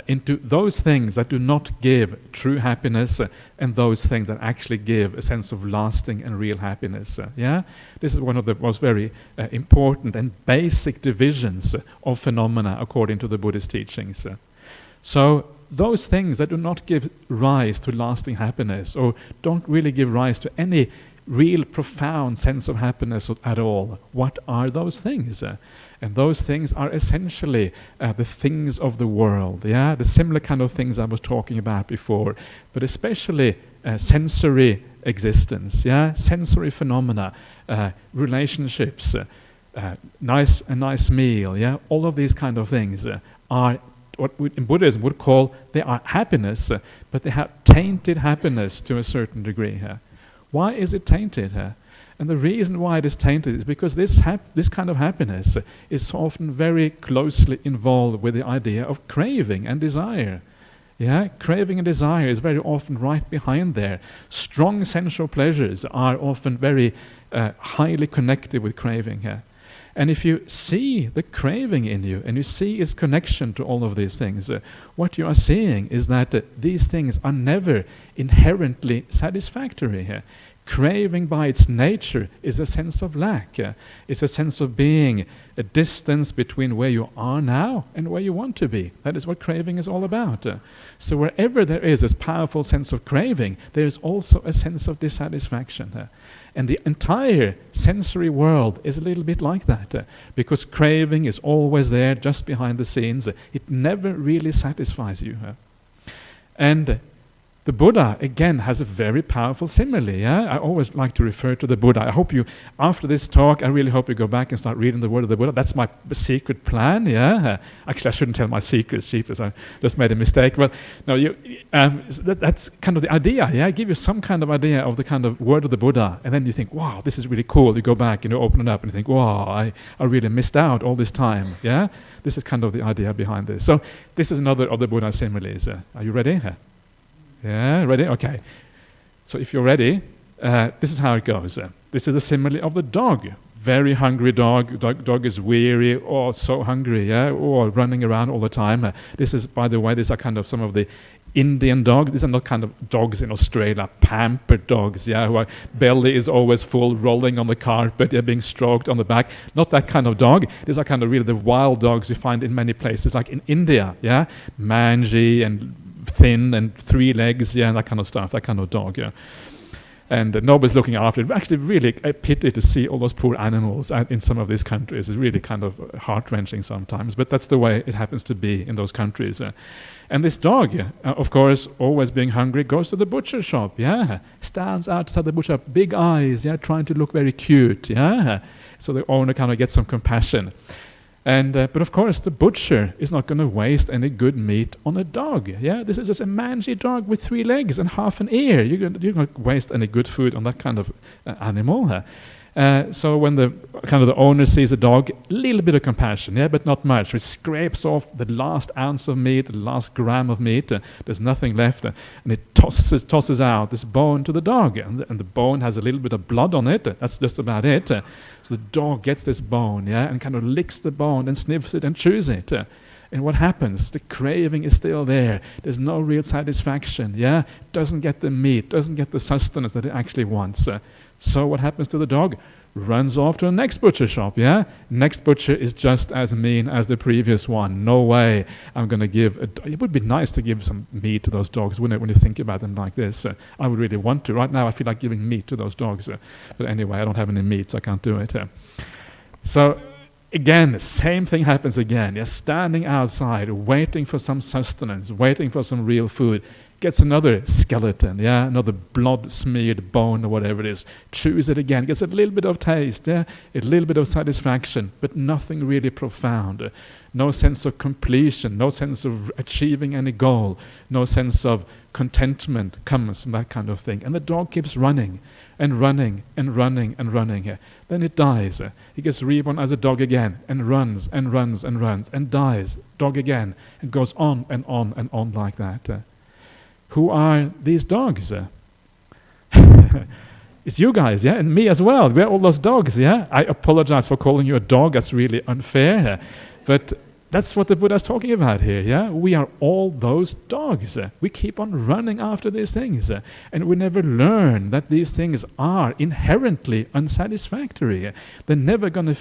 into those things that do not give true happiness and those things that actually give a sense of lasting and real happiness. Yeah, this is one of the most very important and basic divisions of phenomena according to the Buddhist teachings. So those things that do not give rise to lasting happiness, or don't really give rise to any real profound sense of happiness at all, what are those things? And those things are essentially the things of the world, yeah, the similar kind of things I was talking about before, but especially sensory existence, yeah, sensory phenomena, relationships, a nice meal, yeah, all of these kind of things are what we in Buddhism would call, they are happiness, but they have tainted happiness to a certain degree. Why is it tainted? And the reason why it is tainted is because this kind of happiness is so often very closely involved with the idea of craving and desire. Yeah, craving and desire is very often right behind there. Strong sensual pleasures are often very highly connected with craving. And if you see the craving in you, and you see its connection to all of these things, what you are seeing is that these things are never inherently satisfactory. Craving by its nature is a sense of lack. It's a sense of being a distance between where you are now and where you want to be. That is what craving is all about. So wherever there is this powerful sense of craving, there is also a sense of dissatisfaction. And the entire sensory world is a little bit like that. Because craving is always there, just behind the scenes. It never really satisfies you. And the Buddha, again, has a very powerful simile. Yeah? I always like to refer to the Buddha. I hope you, after this talk, I really hope you go back and start reading the word of the Buddha. That's my secret plan. Yeah. Actually, I shouldn't tell my secrets, cheapest. I just made a mistake. But no, that's kind of the idea. Yeah, I give you some kind of idea of the kind of word of the Buddha, and then you think, wow, this is really cool. You go back and you open it up and you think, wow, I really missed out all this time. Yeah, this is kind of the idea behind this. So this is another of the Buddha similes. Are you ready? Yeah, ready? Okay. So if you're ready, this is how it goes. This is a simile of the dog. Very hungry dog. Dog is weary or so hungry, yeah, or running around all the time. This is, by the way, these are kind of some of the Indian dogs. These are not kind of dogs in Australia, pampered dogs, yeah, who are belly is always full, rolling on the carpet, they're being stroked on the back. Not that kind of dog. These are kind of really the wild dogs you find in many places, like in India, yeah, mangy and thin and 3 legs, yeah, and that kind of stuff, that kind of dog, yeah. And nobody's looking after it. Actually, really a pity to see all those poor animals in some of these countries. It's really kind of heart-wrenching sometimes, but that's the way it happens to be in those countries. And this dog, of course, always being hungry, goes to the butcher shop, yeah, stands outside the butcher shop, big eyes, yeah, trying to look very cute, yeah. So the owner kind of gets some compassion. And but of course, the butcher is not going to waste any good meat on a dog. Yeah, this is just a mangy dog with 3 legs and half an ear. You're going to waste any good food on that kind of animal. So when the owner sees a dog, a little bit of compassion, yeah, but not much. It scrapes off the last ounce of meat, the last gram of meat. There's nothing left, and it tosses out this bone to the dog, and the bone has a little bit of blood on it. That's just about it. So the dog gets this bone, yeah, and kind of licks the bone and sniffs it and chews it. And what happens? The craving is still there. There's no real satisfaction, yeah? Doesn't get the meat, doesn't get the sustenance that it actually wants. So what happens to the dog? Runs off to the next butcher shop, yeah? Next butcher is just as mean as the previous one. No way I'm going to give... It would be nice to give some meat to those dogs, wouldn't it, when you think about them like this? I would really want to. Right now I feel like giving meat to those dogs. But anyway, I don't have any meat, so I can't do it. So... Again, the same thing happens again. You're standing outside, waiting for some sustenance, waiting for some real food. Gets another skeleton, yeah, another blood-smeared bone or whatever it is. Chews it again, gets a little bit of taste, yeah, a little bit of satisfaction, but nothing really profound. No sense of completion, no sense of achieving any goal, no sense of contentment comes from that kind of thing. And the dog keeps running and running and running and running. Then it dies. He gets reborn as a dog again and runs and runs and runs and dies. Dog again, and goes on and on and on like that. Who are these dogs? It's you guys, yeah, and me as well. We're all those dogs, yeah. I apologize for calling you a dog. That's really unfair. But that's what the Buddha is talking about here, yeah? We are all those dogs. We keep on running after these things. And we never learn that these things are inherently unsatisfactory. They're never going to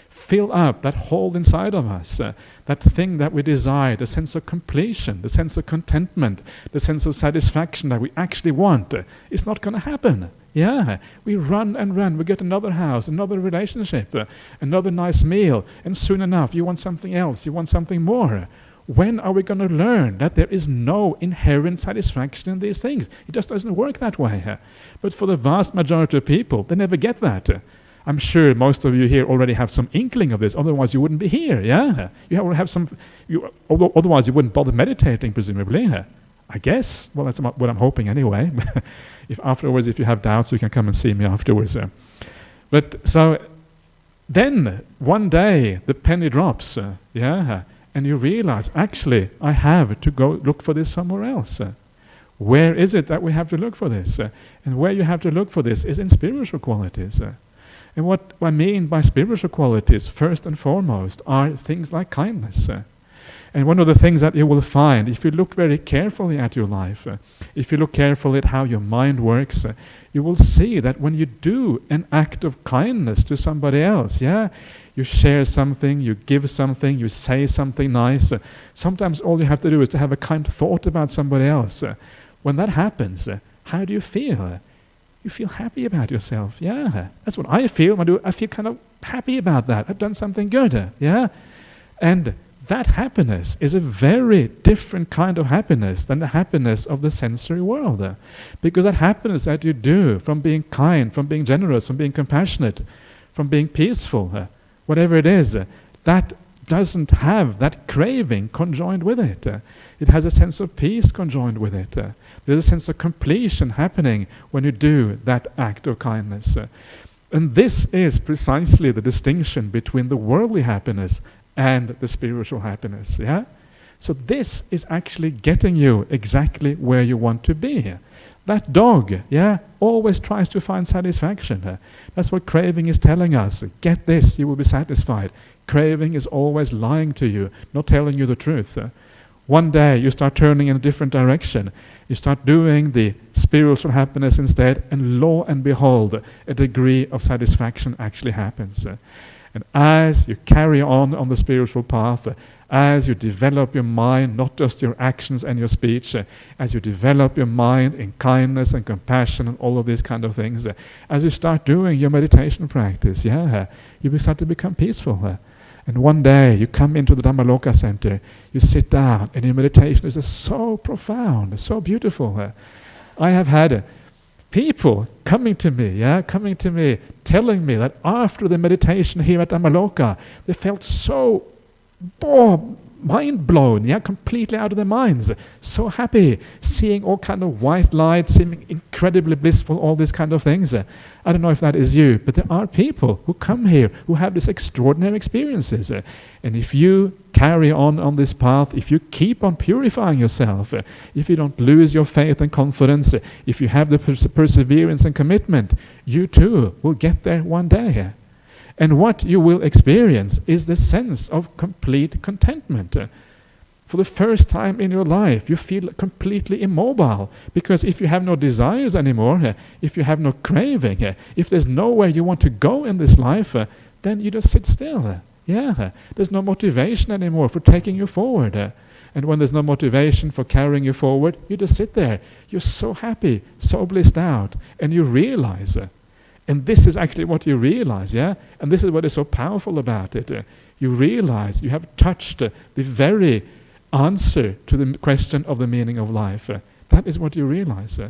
fill up that hole inside of us, that thing that we desire, the sense of completion, the sense of contentment, the sense of satisfaction that we actually want. It's not going to happen. Yeah, we run and run. We get another house, another relationship, another nice meal, and soon enough you want something else, you want something more. When are we going to learn that there is no inherent satisfaction in these things? It just doesn't work that way. But for the vast majority of people, they never get that. I'm sure most of you here already have some inkling of this, otherwise you wouldn't be here, yeah? You already have some, otherwise you wouldn't bother meditating, presumably. I guess. Well, that's what I'm hoping anyway. If you have doubts, you can come and see me afterwards. But so then one day the penny drops, yeah, and you realize, actually, I have to go look for this somewhere else. Where is it that we have to look for this? And where you have to look for this is in spiritual qualities. And what I mean by spiritual qualities, first and foremost, are things like kindness. And one of the things that you will find, if you look very carefully at your life, if you look carefully at how your mind works, you will see that when you do an act of kindness to somebody else, you share something, you give something, you say something nice. Sometimes all you have to do is to have a kind thought about somebody else. When that happens, how do you feel? You feel happy about yourself. Yeah, that's what I feel. I feel kind of happy about that. I've done something good. Yeah, and that happiness is a very different kind of happiness than the happiness of the sensory world. Because that happiness that you do from being kind, from being generous, from being compassionate, from being peaceful, whatever it is, that doesn't have that craving conjoined with it. It has a sense of peace conjoined with it. There's a sense of completion happening when you do that act of kindness. And this is precisely the distinction between the worldly happiness and the spiritual happiness. So this is actually getting you exactly where you want to be. That dog, always tries to find satisfaction. That's what craving is telling us. Get this, you will be satisfied. Craving is always lying to you, not telling you the truth. One day you start turning in a different direction. You start doing the spiritual happiness instead, and lo and behold, a degree of satisfaction actually happens. And as you carry on the spiritual path, as you develop your mind, not just your actions and your speech, as you develop your mind in kindness and compassion and all of these kind of things, as you start doing your meditation practice, you will start to become peaceful. And one day you come into the Dhammaloka center, you sit down, and your meditation is so profound, so beautiful. I have had people coming to me, telling me that after the meditation here at Dhammaloka, they felt so mind blown, completely out of their minds, so happy, seeing all kind of white light, seeming incredibly blissful, all these kind of things. I don't know if that is you, but there are people who come here who have these extraordinary experiences. And if you carry on this path, if you keep on purifying yourself, if you don't lose your faith and confidence, if you have the perseverance and commitment, you too will get there one day. And what you will experience is the sense of complete contentment. For the first time in your life, you feel completely immobile. Because if you have no desires anymore, if you have no craving, if there's nowhere you want to go in this life, then you just sit still. There's no motivation anymore for taking you forward. And when there's no motivation for carrying you forward, you just sit there. You're so happy, so blissed out, and you realize. And this is actually what you realize, and this is what is so powerful about it. You realize you have touched the very answer to the question of the meaning of life. That is what you realize.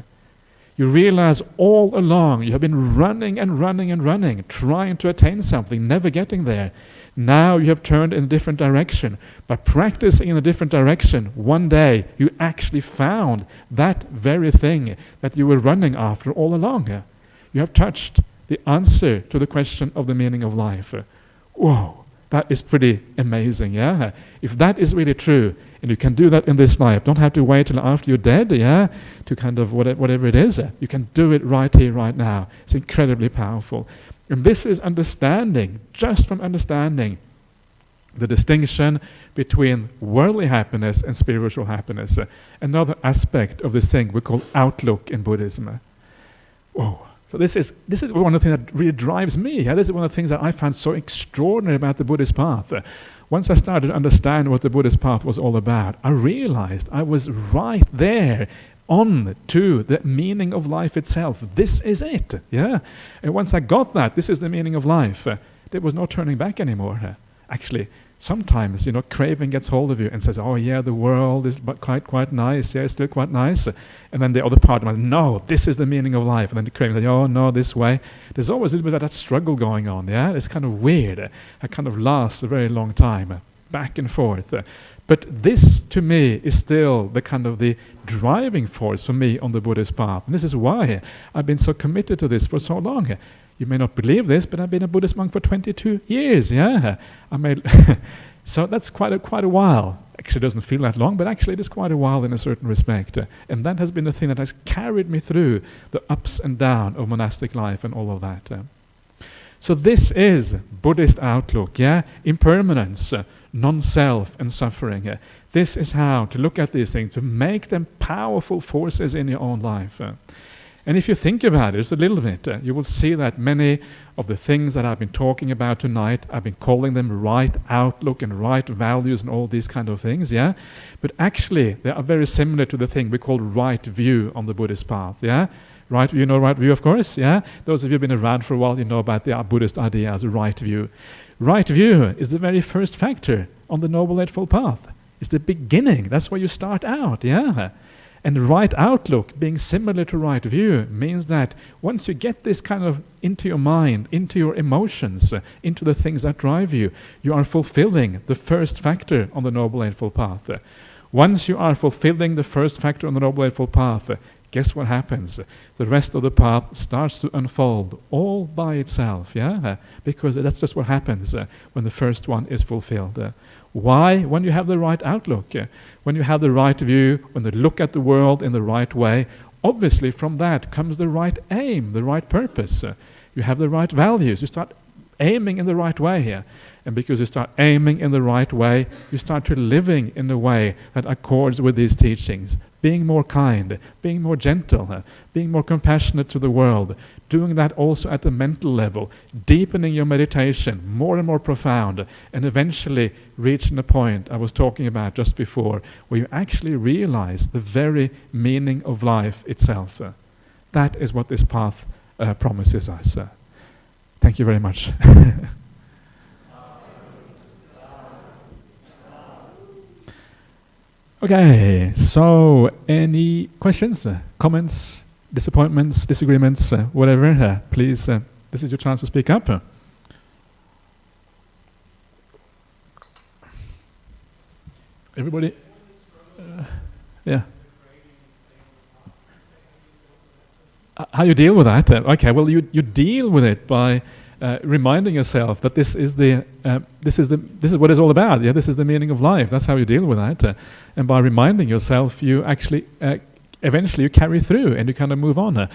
You realize all along you have been running and running and running, trying to attain something, never getting there. Now you have turned in a different direction. By practicing in a different direction, one day you actually found that very thing that you were running after all along. You have touched the answer to the question of the meaning of life. Whoa, that is pretty amazing, If that is really true, and you can do that in this life, don't have to wait till after you're dead, to kind of whatever it is. You can do it right here, right now. It's incredibly powerful. And this is understanding, just from understanding the distinction between worldly happiness and spiritual happiness. Another aspect of this thing we call outlook in Buddhism. Whoa. So this is one of the things that really drives me. This is one of the things that I found so extraordinary about the Buddhist path. Once I started to understand what the Buddhist path was all about, I realized I was right there on to the meaning of life itself. This is it. And once I got that, this is the meaning of life, there was no turning back anymore. Actually, sometimes, craving gets hold of you and says, oh yeah, the world is quite nice, it's still quite nice. And then the other part, no, this is the meaning of life. And then the craving says, oh no, this way. There's always a little bit of that struggle going on, It's kind of weird. It kind of lasts a very long time, back and forth. But this, to me, is still the kind of the driving force for me on the Buddhist path. And this is why I've been so committed to this for so long. You may not believe this, but I've been a Buddhist monk for 22 years, So that's quite a while. Actually, it doesn't feel that long, but actually it is quite a while in a certain respect. And that has been the thing that has carried me through the ups and downs of monastic life and all of that. So this is Buddhist outlook, impermanence, non-self and suffering. This is how to look at these things, to make them powerful forces in your own life. And if you think about it just a little bit, you will see that many of the things that I've been talking about tonight, I've been calling them right outlook and right values and all these kind of things, yeah? But actually, they are very similar to the thing we call right view on the Buddhist path, yeah? Right view, you know right view, of course, yeah? Those of you who have been around for a while, you know about the Buddhist idea as a right view. Right view is the very first factor on the Noble Eightfold Path. It's the beginning, that's where you start out, yeah? And right outlook, being similar to right view, means that once you get this kind of into your mind, into your emotions, into the things that drive you, you are fulfilling the first factor on the Noble Eightfold Path. Once you are fulfilling the first factor on the Noble Eightfold Path, guess what happens? The rest of the path starts to unfold all by itself, yeah? Because that's just what happens when the first one is fulfilled. Why? When you have the right outlook, when you have the right view, when you look at the world in the right way, obviously from that comes the right aim, the right purpose. You have the right values, you start aiming in the right way here. And because you start aiming in the right way, you start to living in a way that accords with these teachings. Being more kind, being more gentle, being more compassionate to the world, doing that also at the mental level, deepening your meditation more and more profound, and eventually reaching the point I was talking about just before, where you actually realize the very meaning of life itself. That is what this path promises us. Thank you very much. Okay, so any questions, comments, disappointments, disagreements, whatever, please, this is your chance to speak up. Everybody? Yeah. How you deal with that? Okay, well, you deal with it by reminding yourself that this is what it's all about. Yeah, this is the meaning of life. That's how you deal with that. And by reminding yourself, you actually eventually you carry through and you kind of move on.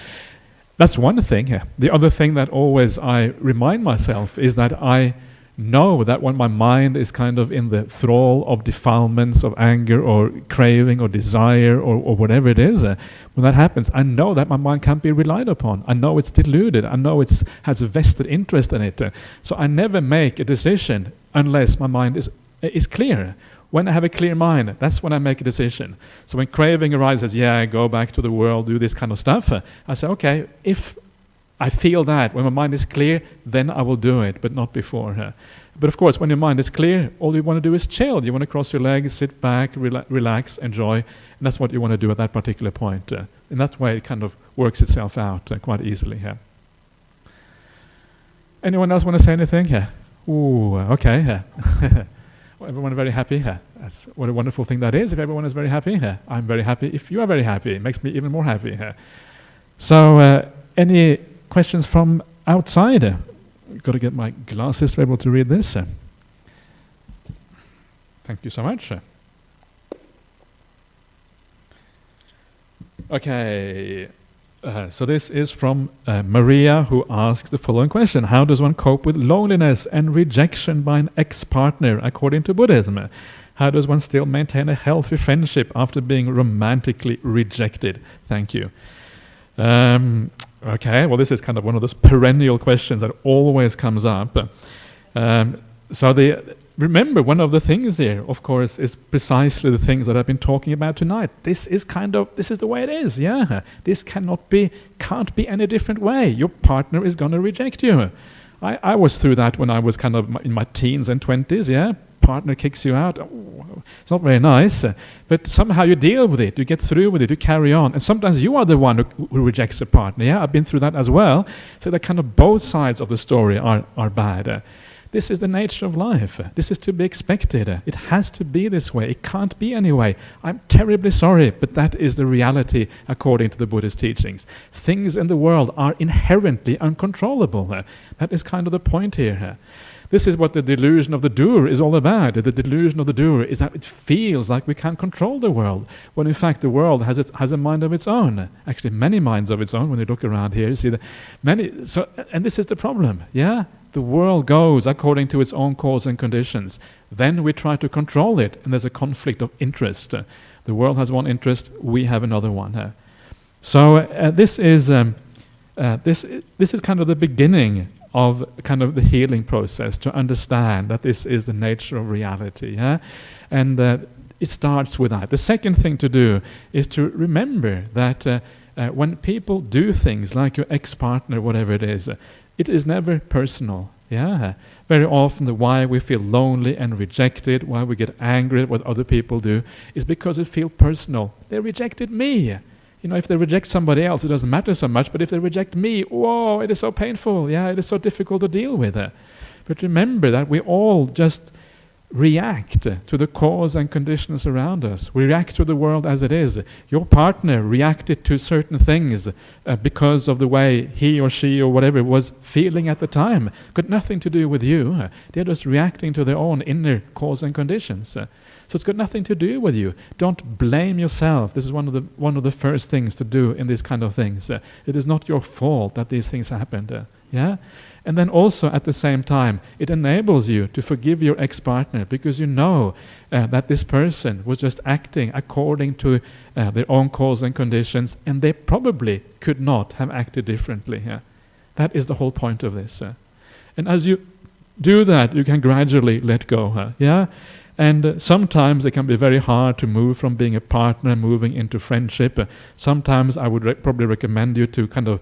That's one thing. The other thing that always I remind myself is that I know that when my mind is kind of in the thrall of defilements of anger or craving or desire or whatever it is, when that happens, I know that my mind can't be relied upon. I know it's deluded. I know it has a vested interest in it. So I never make a decision unless my mind is clear. When I have a clear mind, that's when I make a decision. So when craving arises, I go back to the world, do this kind of stuff, I say, okay, if I feel that when my mind is clear, then I will do it, but not before. But of course, when your mind is clear, all you want to do is chill. You want to cross your legs, sit back, relax, enjoy, and that's what you want to do at that particular point. In that way, it kind of works itself out quite easily. Anyone else want to say anything? Ooh, okay. Everyone very happy? That's what a wonderful thing that is. If everyone is very happy, I'm very happy. If you are very happy, it makes me even more happy. So, any questions from outside? I've got to get my glasses to be able to read this. Thank you so much. Okay, so this is from Maria, who asks the following question. How does one cope with loneliness and rejection by an ex-partner according to Buddhism? How does one still maintain a healthy friendship after being romantically rejected? Thank you. Okay, well, this is kind of one of those perennial questions that always comes up. Remember, one of the things here, of course, is precisely the things that I've been talking about tonight. This is the way it is, yeah. This can't be any different way. Your partner is going to reject you. I was through that when I was kind of in my teens and 20s, yeah. Partner kicks you out. Oh, it's not very nice, but somehow you deal with it, you get through with it, you carry on, and sometimes you are the one who rejects a partner. Yeah, I've been through that as well. So that kind of both sides of the story are bad. This is the nature of life. This is to be expected. It has to be this way. It can't be any way. I'm terribly sorry, but that is the reality according to the Buddhist teachings. Things in the world are inherently uncontrollable. That is kind of the point here. This is what the delusion of the doer is all about. The delusion of the doer is that it feels like we can't control the world, when in fact the world has a mind of its own. Actually, many minds of its own. When you look around here, you see that many. So, and this is the problem. Yeah, the world goes according to its own cause and conditions. Then we try to control it, and there's a conflict of interest. The world has one interest, we have another one. So this is kind of the beginning of kind of the healing process, to understand that this is the nature of reality. Yeah? And it starts with that. The second thing to do is to remember that when people do things like your ex-partner, whatever it is never personal. Yeah. Very often the why we feel lonely and rejected, why we get angry at what other people do, is because it feels personal. They rejected me. You know, if they reject somebody else, it doesn't matter so much. But if they reject me, whoa, it is so painful. Yeah, it is so difficult to deal with. But remember that we all just react to the cause and conditions around us. We react to the world as it is. Your partner reacted to certain things because of the way he or she or whatever was feeling at the time. Got nothing to do with you. They're just reacting to their own inner cause and conditions. So it's got nothing to do with you. Don't blame yourself. This is one of the first things to do in these kind of things. It is not your fault that these things happened. Yeah? And then also at the same time, it enables you to forgive your ex-partner, because you know that this person was just acting according to their own cause and conditions, and they probably could not have acted differently. Yeah? That is the whole point of this. And as you do that, you can gradually let go. Yeah? And sometimes it can be very hard to move from being a partner, moving into friendship. Sometimes I would probably recommend you to kind of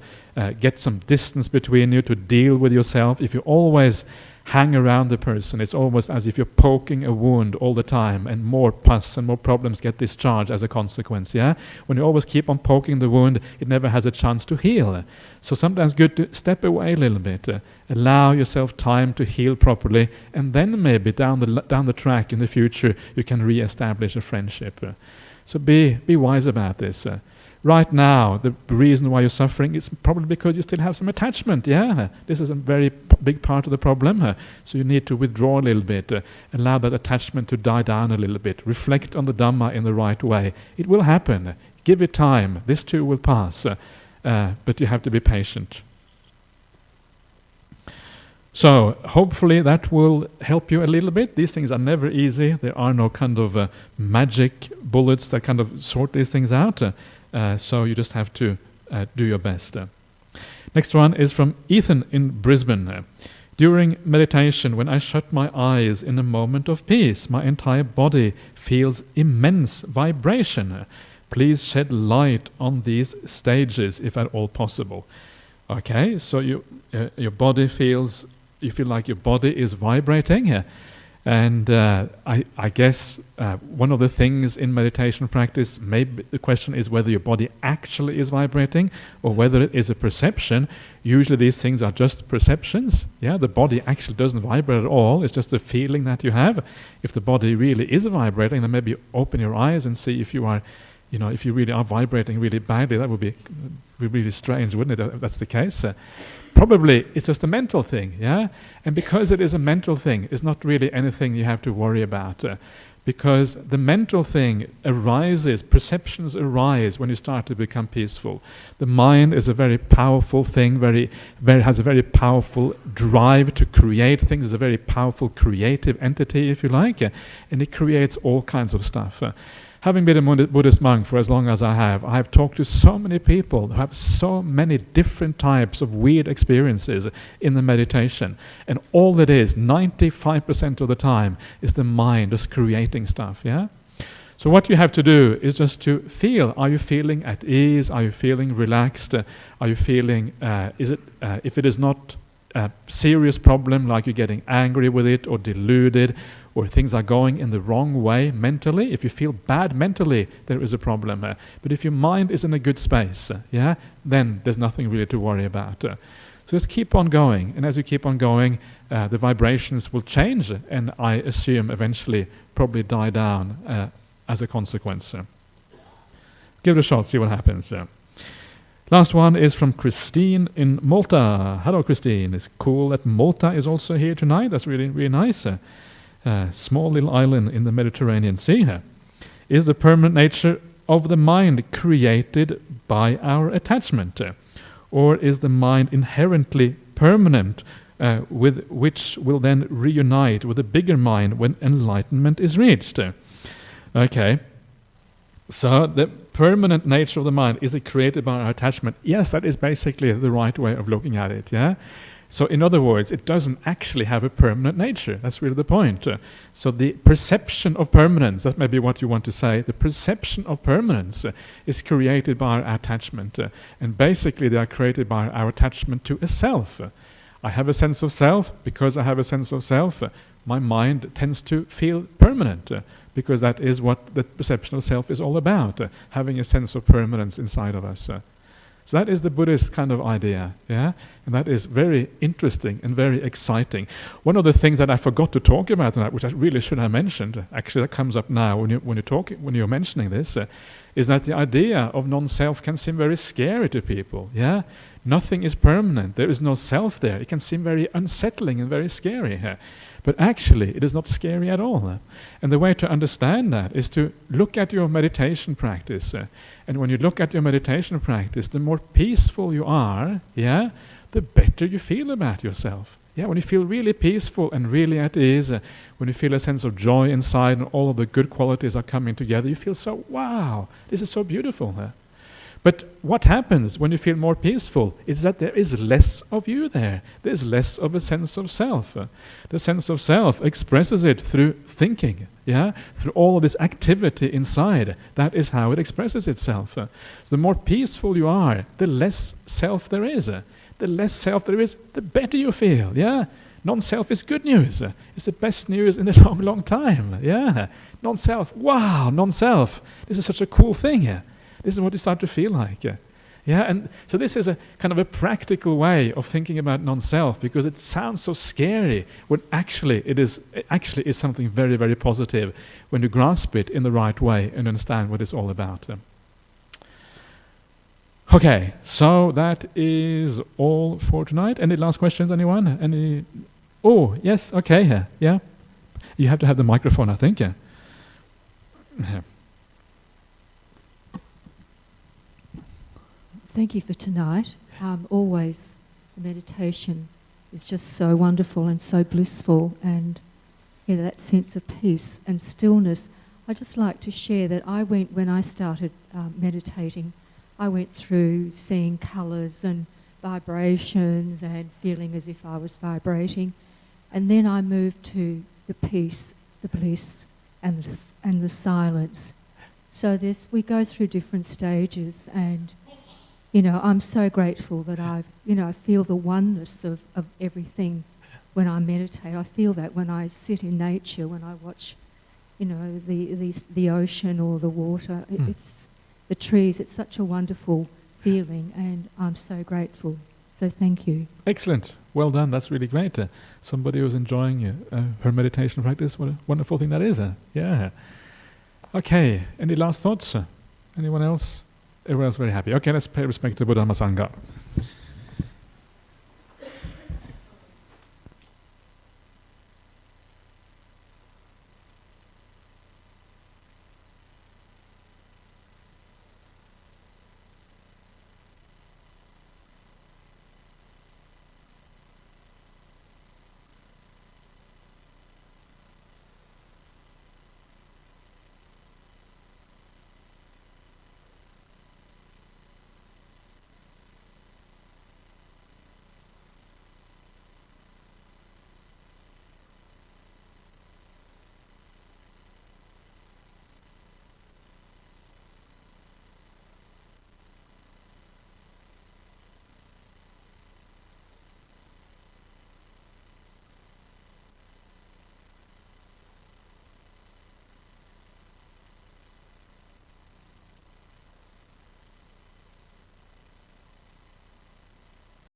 get some distance between you, to deal with yourself. If you always hang around the person, it's almost as if you're poking a wound all the time, and more pus and more problems get discharged as a consequence. Yeah, when you always keep on poking the wound, it never has a chance to heal. So sometimes good to step away a little bit, allow yourself time to heal properly, and then maybe down the track in the future you can re-establish a friendship. So be wise about this. Right now, the reason why you're suffering is probably because you still have some attachment. Yeah, this is a very big part of the problem. So you need to withdraw a little bit, allow that attachment to die down a little bit, reflect on the Dhamma in the right way. It will happen. Give it time. This too will pass. But you have to be patient. So hopefully that will help you a little bit. These things are never easy. There are no kind of magic bullets that kind of sort these things out. So you just have to do your best. Next one is from Ethan in Brisbane. During meditation, when I shut my eyes in a moment of peace, my entire body feels immense vibration. Please shed light on these stages, if at all possible. Okay, so your body feels, you feel like your body is vibrating. And I guess one of the things in meditation practice, maybe the question is whether your body actually is vibrating or whether it is a perception. Usually these things are just perceptions. Yeah, the body actually doesn't vibrate at all. It's just a feeling that you have. If the body really is vibrating, then maybe open your eyes and see if you are, if you really are vibrating really badly. That would be really strange, wouldn't it, if that's the case? Probably it's just a mental thing, yeah? And because it is a mental thing, it's not really anything you have to worry about. Because the mental thing arises, perceptions arise when you start to become peaceful. The mind is a very powerful thing, has a very powerful drive to create things, is a very powerful creative entity, if you like, and it creates all kinds of stuff. Having been a Buddhist monk for as long as I have talked to so many people who have so many different types of weird experiences in the meditation. And all that is, 95% of the time, is the mind just creating stuff, yeah? So what you have to do is just to feel, are you feeling at ease? Are you feeling relaxed? Are you feeling, if it is not a serious problem, like you're getting angry with it or deluded, or things are going in the wrong way mentally, if you feel bad mentally, there is a problem. But if your mind is in a good space, then there's nothing really to worry about. So just keep on going, and as you keep on going, the vibrations will change, and I assume eventually probably die down as a consequence. Give it a shot, see what happens. Last one is from Christine in Malta. Hello, Christine. It's cool that Malta is also here tonight. That's really, really nice. Small little island in the Mediterranean Sea. Is the permanent nature of the mind created by our attachment? Or is the mind inherently permanent, with which will then reunite with a bigger mind when enlightenment is reached? Okay. So the permanent nature of the mind, is it created by our attachment? Yes, that is basically the right way of looking at it, yeah? So in other words, it doesn't actually have a permanent nature. That's really the point. So the perception of permanence, that may be what you want to say, the perception of permanence is created by our attachment. And basically they are created by our attachment to a self. I have a sense of self. Because I have a sense of self, my mind tends to feel permanent. Because that is what the perception of self is all about, having a sense of permanence inside of us. So that is the Buddhist kind of idea, yeah? And that is very interesting and very exciting. One of the things that I forgot to talk about tonight, which I really should have mentioned, actually that comes up now when you're mentioning this, is that the idea of non-self can seem very scary to people, yeah? Nothing is permanent, there is no self there. It can seem very unsettling and very scary. But actually, it is not scary at all. And the way to understand that is to look at your meditation practice. And when you look at your meditation practice, the more peaceful you are, yeah, the better you feel about yourself. Yeah, when you feel really peaceful and really at ease, when you feel a sense of joy inside and all of the good qualities are coming together, you feel so, wow, this is so beautiful. But what happens when you feel more peaceful is that there is less of you there. There's less of a sense of self. The sense of self expresses it through thinking, yeah? Through all of this activity inside. That is how it expresses itself. So the more peaceful you are, the less self there is. The less self there is, the better you feel, yeah? Non-self is good news. It's the best news in a long, long time, yeah? Non-self, wow, non-self. This is such a cool thing. This is what you start to feel like. Yeah, and so this is a kind of a practical way of thinking about non-self, because it sounds so scary when actually it actually is something very, very positive when you grasp it in the right way and understand what it's all about. Okay, so that is all for tonight. Any last questions, anyone? Any? Oh, yes, okay, yeah. You have to have the microphone, I think, yeah. Thank you for tonight. Always meditation is just so wonderful and so blissful, and that sense of peace and stillness. I'd just like to share that when I started meditating, I went through seeing colours and vibrations and feeling as if I was vibrating, and then I moved to the peace, the bliss, and the silence. So we go through different stages, and I'm so grateful that I feel the oneness of everything when I meditate. I feel that when I sit in nature, when I watch, the ocean or the water, it's the trees. It's such a wonderful feeling, and I'm so grateful. So thank you. Excellent. Well done. That's really great. Somebody who's enjoying her meditation practice. What a wonderful thing that is. Yeah. Okay. Any last thoughts? Anyone else? Everyone else very happy. Okay, let's pay respect to Buddha Dhamma Sangha.